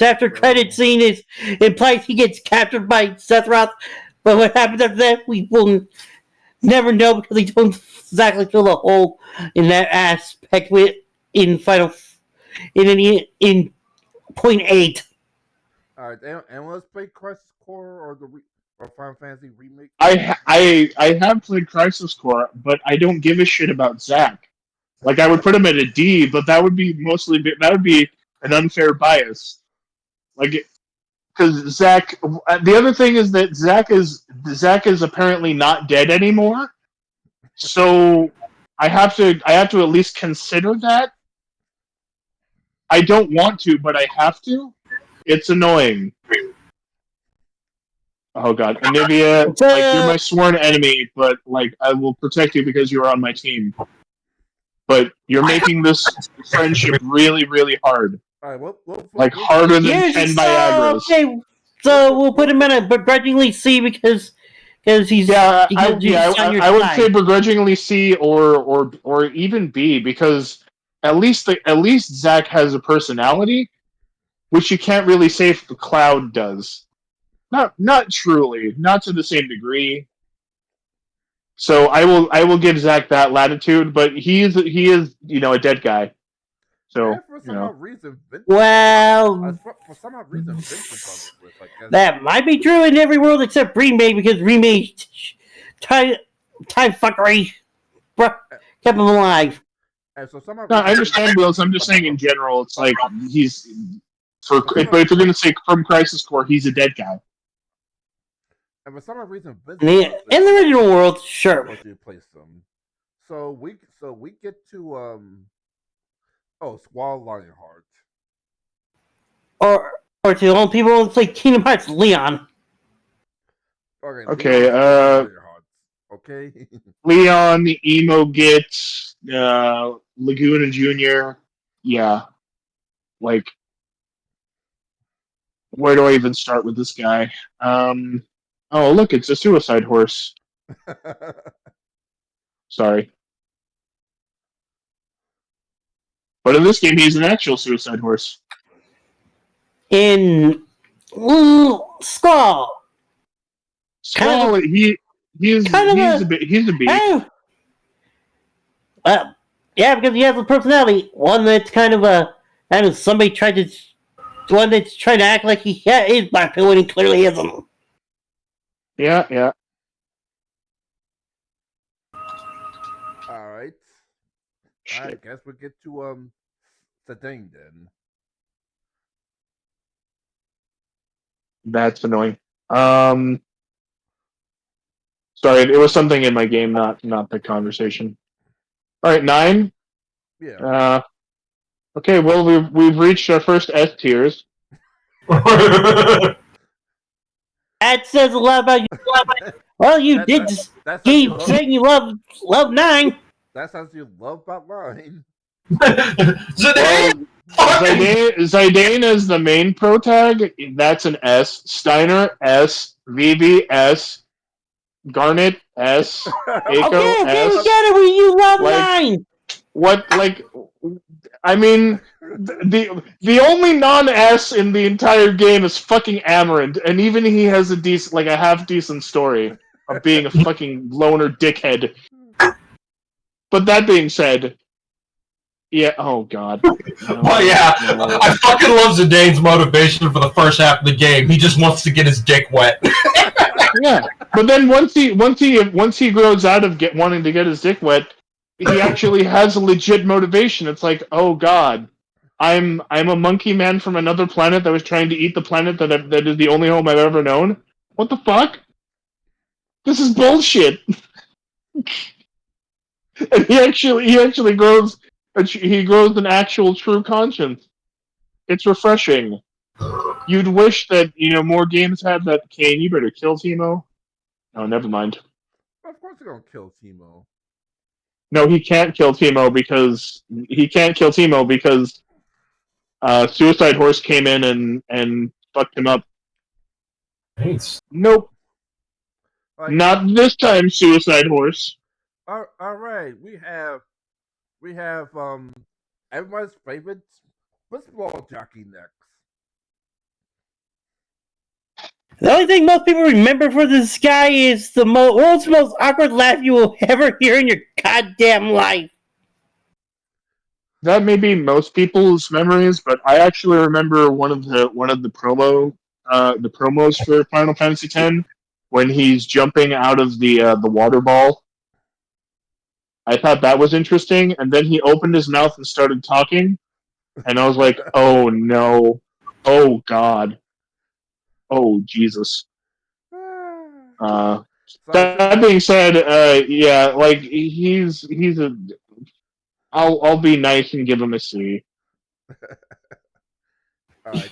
after credit scene is implies he gets captured by Sephiroth. But what happens after that, we will never know because they don't exactly fill the hole in that aspect with in in .8. All right, and let's play Crisis Core or Final Fantasy remake. I have played Crisis Core, but I don't give a shit about Zack. Like I would put him at a D, but that would be an unfair bias. Like because Zack, the other thing is that Zack is apparently not dead anymore. So I have to at least consider that. I don't want to, but I have to. It's annoying. Oh God, Anivia, like you're my sworn enemy, but like I will protect you because you are on my team. But you're making this friendship really, really hard. All right, like harder than 10 Viagras. Okay, so we'll put him in a begrudgingly C because he's I would say begrudgingly C or even B because at least Zack has a personality, which you can't really say if Cloud does. Not truly, not to the same degree. So I will give Zack that latitude, but he is a dead guy. So for some odd reason, Vincent's that might be true in every world except remake because remake time fuckery kept him alive. So no, I understand, Wills. I'm just saying in general, it's like he's but if you're going to say from Crisis Core, he's a dead guy. And for some reason, in the original world, sure. Once you replace them, so we get to Squall Lionheart, or to the only people who play Kingdom Hearts, Leon. Okay. Okay. Leon, Emo Git, Laguna Jr. Yeah, like where do I even start with this guy? Oh, look, it's a suicide horse. Sorry. But in this game, he's an actual suicide horse. In Squall. Squall, he's a B. Yeah, because he has a personality. One that's kind of somebody tried to. One that's trying to act like he is black when he clearly isn't. Yeah. All right. I guess we get to Sedane then. That's annoying. Sorry, it was something in my game, not the conversation. All right, 9. Yeah. Okay, well we've reached our first S tiers. That says a lot about you. Well, you did keep saying you love 9. That's how you love about 9. Zidane is the main protag. That's an S. Steiner S. Vivi S. Garnet S. Aiko S. We get it. You love 9. What I mean, the only non-S in the entire game is fucking Amarant, and even he has a half decent story of being a fucking loner dickhead. But that being said, yeah, oh god. I fucking love Zidane's motivation for the first half of the game. He just wants to get his dick wet. Yeah, but then once he grows out of wanting to get his dick wet, he actually has a legit motivation. It's like, oh god, I'm a monkey man from another planet that was trying to eat the planet that is the only home I've ever known. What the fuck? This is bullshit. And he actually grows. He grows an actual true conscience. It's refreshing. You'd wish that more games had that. Kane, you better kill Timo. Oh, never mind. Of course, they're gonna kill Timo. No, he can't kill Timo because Suicide Horse came in and fucked him up. Thanks. Nope, Like, not this time, Suicide Horse. all right, we have everybody's favorite football jockey next. The only thing most people remember for this guy is the world's most awkward laugh you will ever hear in your goddamn life. That may be most people's memories, but I actually remember one of the promos for Final Fantasy X when he's jumping out of the water ball. I thought that was interesting, and then he opened his mouth and started talking, and I was like, "Oh no, oh God, oh Jesus." That being said, yeah, like he's a. I'll be nice and give him a C.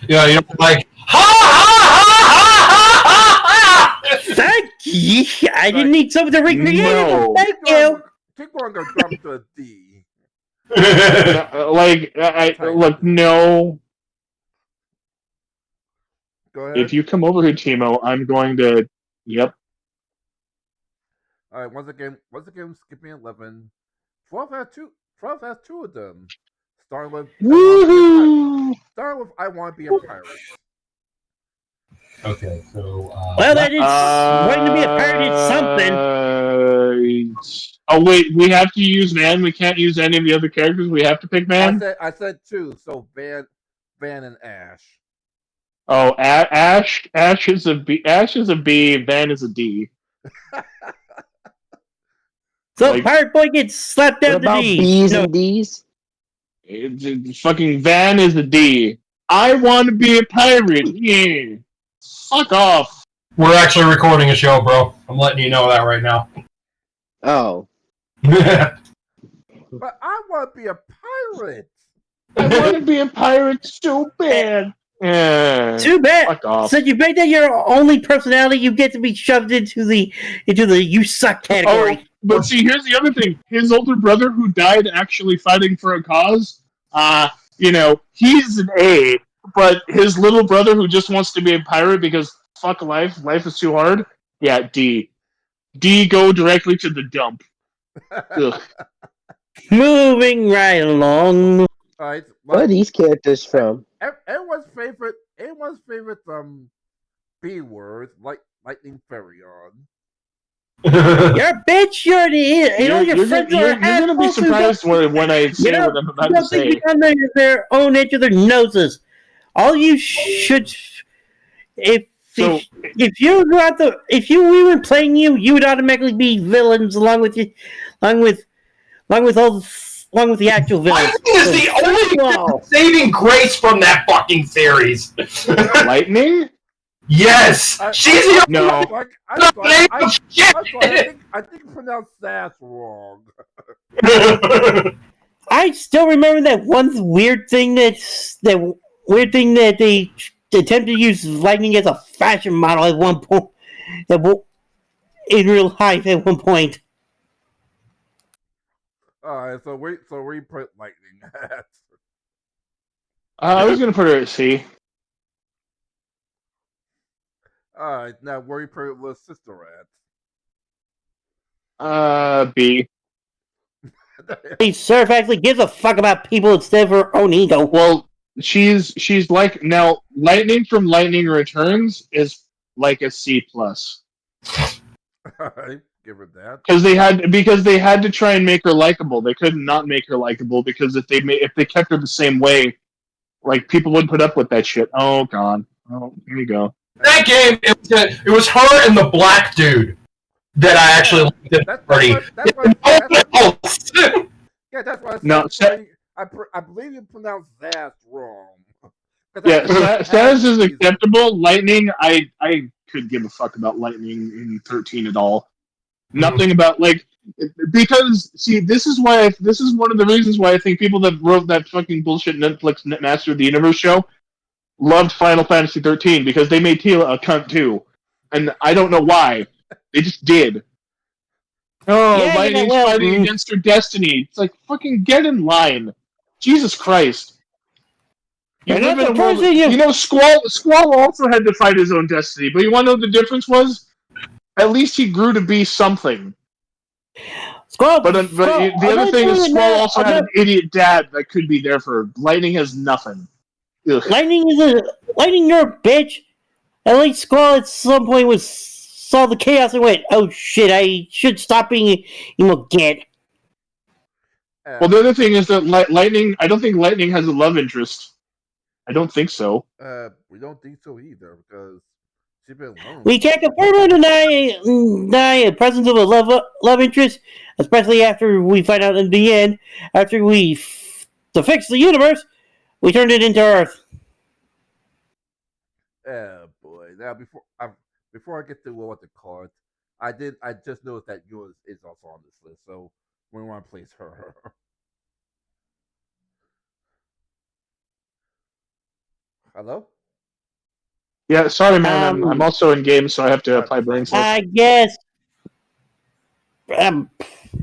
Yeah, you know, like ha ha ha ha ha ha. Thank you. I didn't need someone to recreate No. it. Thank you. Keep going, go drop to a D. Like, look, no. Go ahead. If you come over here, Timo, I'm going to. Yep. All right, once again, skipping 11. 12 has two. 12 has two of them. Starting with Woohoo! I want to be a pirate. Okay, so Well, that is going to be a pirate. It's something. Oh wait, we have to use Van. We can't use any of the other characters. We have to pick Van. I said two. So Van and Ash. Oh, Ash is a B. Ash is a B. Van is a D. So like, Pirate Boy gets slapped down What about the D. B's and D's? Fucking Van is a D. I want to be a pirate. Yeah. Fuck off. we're actually recording a show, bro. I'm letting you know that right now. Oh. But I want to be a pirate. I want to be a pirate so bad. Yeah. Too bad. Fuck off. So you make that your only personality, you get to be shoved into the you suck category. Oh, but see, here's the other thing. His older brother, who died actually fighting for a cause, he's an A. But his little brother, who just wants to be a pirate because fuck life is too hard. Yeah, D. D, go directly to the dump. Ugh. Moving right along. All right. Where are these characters from? Everyone's favorite B word, like Lightning Fairy-on. You're a bitch. You're your friends You're are gonna be surprised when I say what I'm about to say. Their own edge of their noses. All you should, if we were playing you would automatically be villains along with the actual villains. Lightning is the only saving grace from that fucking series. Lightning? Yes, she's the No. I think you pronounced that wrong. I still remember that one weird thing that they attempted to use lightning as a fashion model at one point, in real life at one point. Alright, so where you put Lightning at? I was gonna put her at C. Alright, now where you put little sister at? B. Hey, Surf actually gives a fuck about people instead of her own ego. Well, she's like, now Lightning from Lightning Returns is like a C+. Alright, give her that. Because they had to try and make her likable. They couldn't not make her likable because if they kept her the same way, like people wouldn't put up with that shit. Oh god. Oh, here you go. That game, it was her and the black dude that I actually liked at the party. That's what I said. No, I believe you pronounced that wrong. Yeah, status is acceptable. Lightning, I could give a fuck about Lightning in 13 at all. Nothing about because see, this is one of the reasons why I think people that wrote that fucking bullshit Netflix Master of the Universe show loved Final Fantasy 13 because they made Tila a cunt too, and I don't know why. They just did. Oh, Yeah, Lightning's well, fighting against her destiny. It's like, fucking get in line. Jesus Christ. You You're live not in a the world. person You know, Squall also had to fight his own destiny, but you want to know what the difference was? At least he grew to be something. Squall, But the other thing is, Squall also had an not, idiot dad that could be there for her. Lightning has nothing. Ugh. Lightning, you're a bitch. At least Squall at some point saw the chaos and went, "Oh shit, I should stop being emo again." Well, the other thing is that Lightning. I don't think Lightning has a love interest. I don't think so. We don't think so either because she's been alone. We can't confirm or deny the presence of a love interest, especially after we find out in the end, after to fix the universe, we turned it into Earth. Oh boy! Now before I get to what to call it, I just noticed that yours is also on this list, so we want to place her. Hello? Yeah, sorry, man. I'm also in games, so I have to apply brain cells. I guess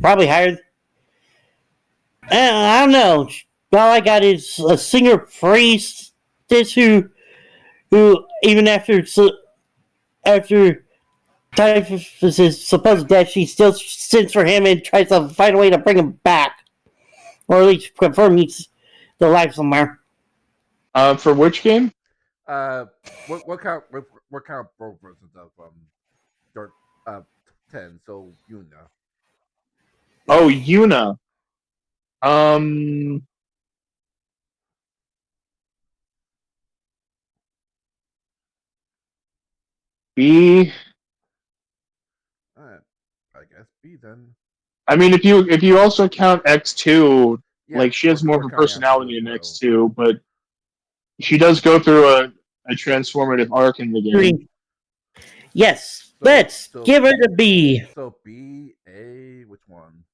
probably hired. I don't know. All I got is a singer priestess who even after Typhus' supposed death, she still sends for him and tries to find a way to bring him back, or at least confirm he's still alive somewhere. For which game? What kind of pro versions of Dirt 10? So Yuna. Oh, Yuna. B. I guess B then. I mean, if you also count X2, Yeah, like she has more of a counting personality in well. X2, but she does go through a transformative arc in the game. Yes, let's give her the B. So B, A, which one?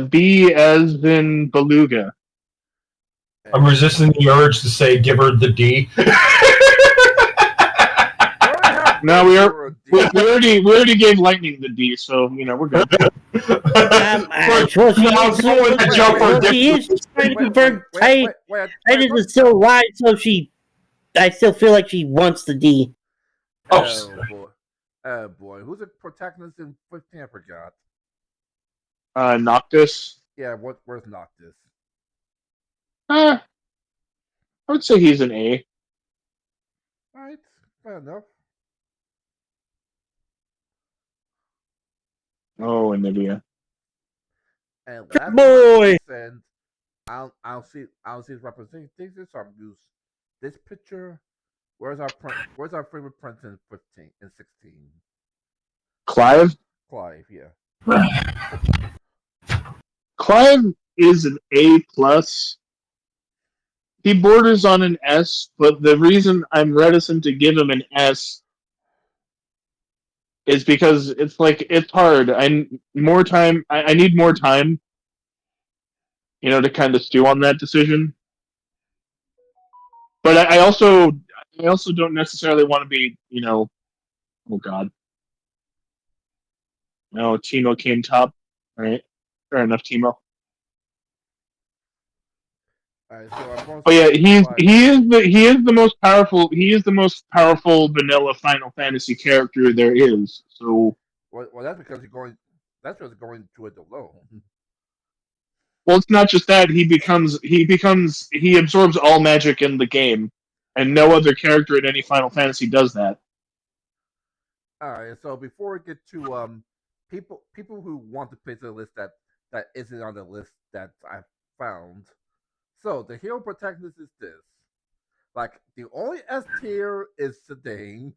B as in Beluga. I'm resisting the urge to say give her the D. No, we already gave Lightning the D, so you know we're good. She is trying to confirm Titus is still alive, so I still feel like she wants the D. Oh boy. Oh boy. Who's the protagonist in 15? I forgot. Noctis. Yeah, where's Noctis? I would say he's an A. Alright, fair enough. Oh, Anivia. And last boy. And I'll see his representation, so I'm use this picture. Where's our favorite prince in 15 and 16? Clive, yeah. Clive is an A plus. He borders on an S, but the reason I'm reticent to give him an S is because it's hard. I need more time, to kind of stew on that decision. But I also don't necessarily want to be, oh god. No, Timo came top. All right, fair enough, Timo. But yeah, he is the most powerful vanilla Final Fantasy character there is. So well, that's because you're going to it alone. Well, it's not just that he absorbs all magic in the game, and no other character in any Final Fantasy does that. All right, so before we get to people who want to place a list that isn't on the list that I found. So the hero protagonist is this. Like the only S tier is Sedaine.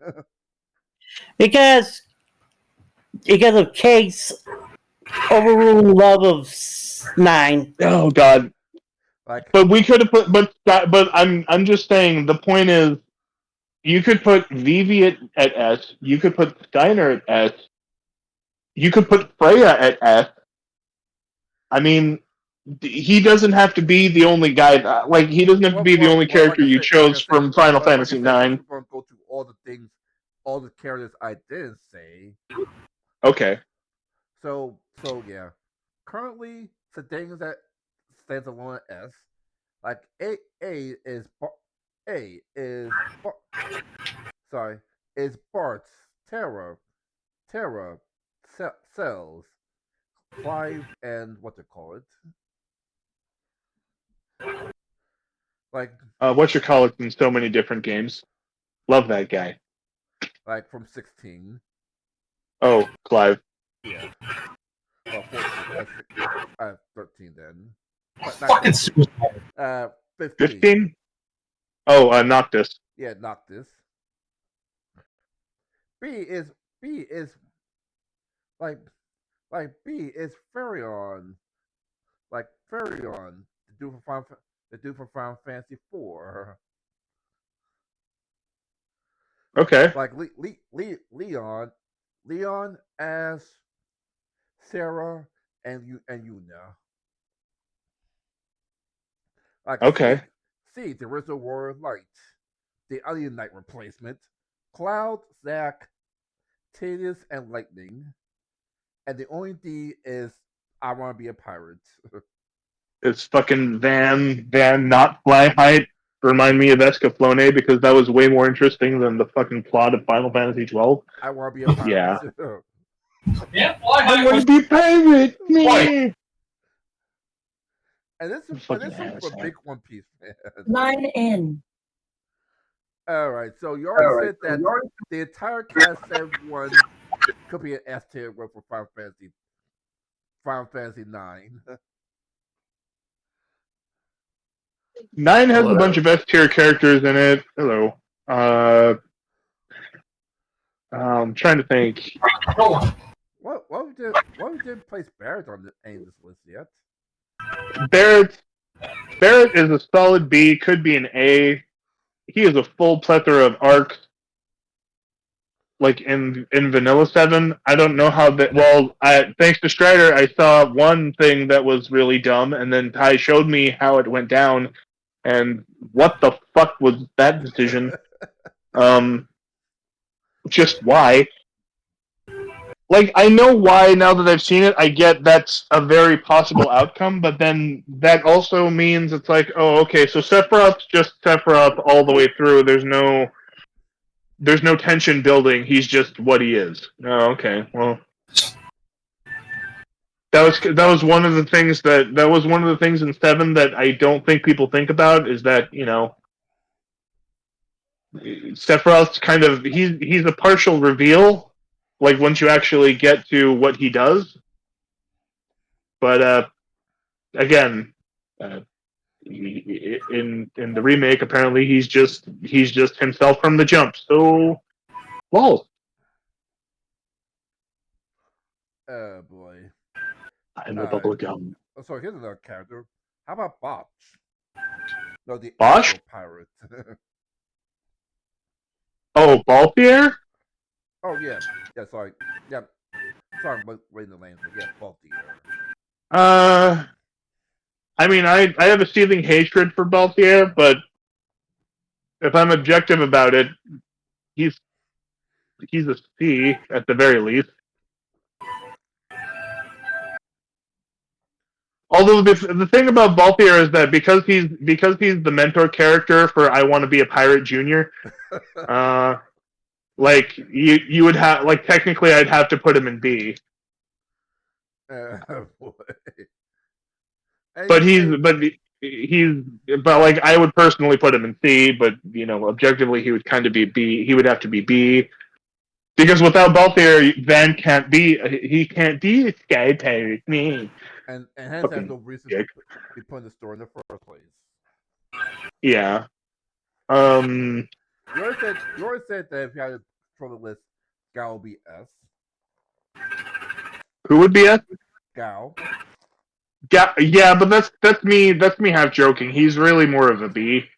because of Kate's overruling love of 9. Oh god. But we could have put but I'm just saying the point is you could put Vivi at S, you could put Steiner at S, you could put Freya at S. I mean, he doesn't have to be the only guy. He doesn't have to be the only character you chose from Final Fantasy IX. We're going to go through all the characters I didn't say. Okay. So yeah. Currently, the things that stands alone as S. Like A is A is sorry is Bart's Terra Cells Clive and what to call it like What you call it in so many different games. Love that guy. from 16. Oh, Clive. Yeah. Well, 14. 13 then. Not Fucking 14. suicide. 15. 15? Oh, Noctis. Yeah, Noctis. B is like B is Furion. Like Furion, the dude from Final Fantasy 4. Okay. Like Leon as Sarah and Yuna. Like Okay. C, the Original Warrior Light, the Alien Knight replacement, Cloud, Zack, Tadius, and Lightning. And the only D is I want to be a pirate. It's fucking Van not fly height. Remind me of Escaflowne because that was way more interesting than the fucking plot of Final Fantasy 12. I want to be a pirate. Yeah. Yeah, why I want to be a pirate, Why? man. And this is Fucking a asshole. big One Piece fan. Line in. All right, so you already said that the entire cast said one could be an S tier for Final Fantasy 9. 9 has a bunch of S tier characters in it. Hello. I'm trying to think. What we didn't place Barrett on this list yet? Barrett is a solid B, could be an A. He is a full plethora of arcs. Like in Vanilla 7, I don't know how that. Well, thanks to Strider, I saw one thing that was really dumb, and then Ty showed me how it went down, and what the fuck was that decision? Just why? Like, I know why now that I've seen it. I get that's a very possible outcome, but then that also means it's like, oh, okay, so Sephiroth's just Sephiroth all the way through. There's no tension building. He's just what he is. Oh, okay. Well, that was one of the things that was one of the things in 7 that I don't think people think about is that Sephiroth's kind of he's a partial reveal. Like once you actually get to what he does, but again, in the remake, apparently he's just himself from the jump. So, balls. Oh boy. I'm a bubble gum. So here's another character. How about Botch? No, the Bosch? actual pirate. Oh, Balthier? Oh yeah. Sorry. Yeah. Sorry, I'm waiting the lane. Yeah, Balthier. I mean, I have a seething hatred for Balthier, but if I'm objective about it, he's a C at the very least. Although the thing about Balthier is that because he's the mentor character for I Want to Be a Pirate Junior, like you would have like technically I'd have to put him in B. Boy. But like I would personally put him in C, but objectively he would kind of be B. He would have to be B. Because without Balthier, Van can't be a sky pirate. Me. And hence has no reason to be put in the store in the first place. Yeah. You already said that if you had to control the list, Gao would be S. Who would be S? Gao. Yeah, but that's me half joking. He's really more of a B.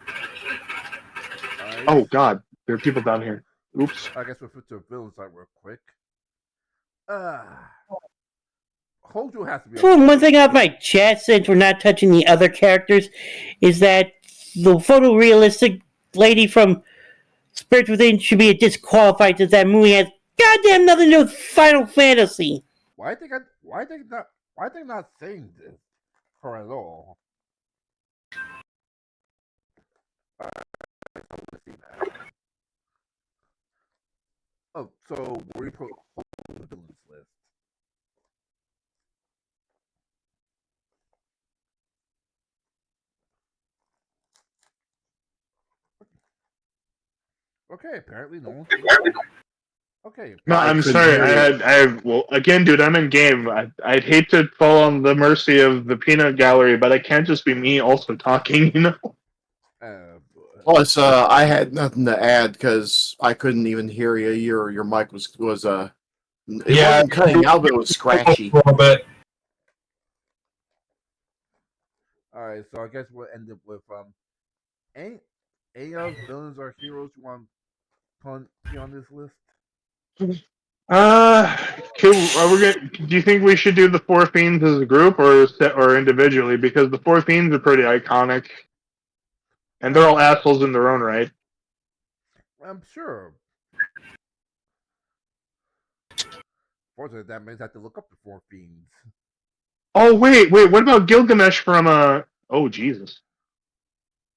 Right. Oh God, there are people down here. Oops. I guess we'll put the villain side real quick. Hojo has to be. One thing off my chat, since we're not touching the other characters, is that the photorealistic lady from Spirits Within should be disqualified since that movie has goddamn nothing to do with Final Fantasy. Why think not saying this for at all? Let's see that. Oh, so we put the villains list. Okay, apparently no one's. Okay. No, I'm sorry. Well, again, dude, I'm in game. I'd hate to fall on the mercy of the peanut gallery, but it can't just be me also talking, you know? Plus, I had nothing to add because I couldn't even hear you. Your mic was it wasn't cutting out, but it was scratchy. A little bit. All right, so I guess we'll end it with any other villains or heroes you want to be on this list? Do you think we should do the Four Fiends as a group or individually? Because the Four Fiends are pretty iconic, and they're all assholes in their own right. I'm sure. Fortunately, that means I have to look up the Four Fiends. Oh wait, what about Gilgamesh from Oh Jesus.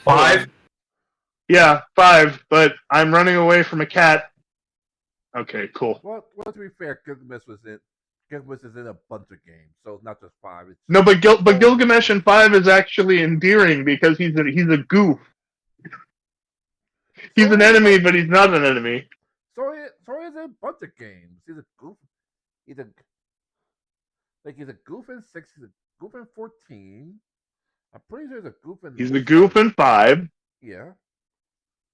5? Yeah, 5. But I'm running away from a cat. Okay, cool. Well, to be fair, Gilgamesh is in a bunch of games, so it's not just 5. No, but Gilgamesh in 5 is actually endearing because he's a goof. He's an enemy, but he's not an enemy. So he's in a bunch of games. He's a goof. He's a goof in 6. He's a goof in 14. I'm pretty sure he's a goof in. He's a goof in 5. Yeah.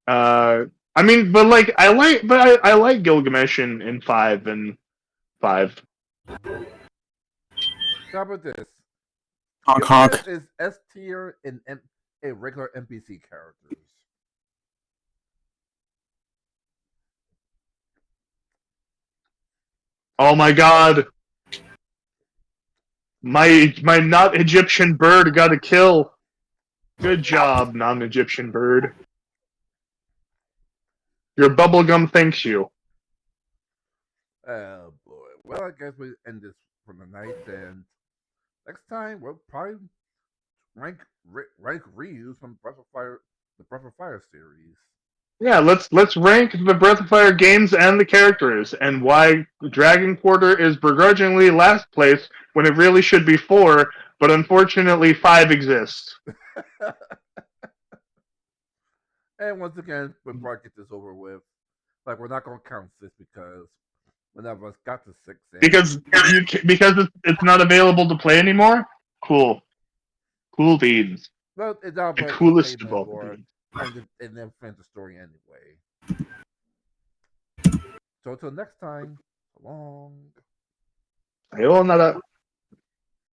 I mean, but like I like Gilgamesh in 5 and 5. How about this? Honk honk. Is S tier in regular NPC characters. Oh my god. My not Egyptian bird got a kill. Good job, non-Egyptian bird. Your bubblegum thanks you. Oh boy. Well, I guess we end this for the night, and next time we'll probably rank Ryu from the Breath of Fire series. Yeah, let's rank the Breath of Fire games and the characters, and why Dragon Quarter is begrudgingly last place when it really should be 4, but unfortunately 5 exists. And once again, before I get this over with, like we're not going to count 6 because none of us got to 6. Because it's not available to play anymore. Cool beans. Well, it's not The about coolest of all the beans. and then finish the story anyway. So until next time, so long. Sayonara.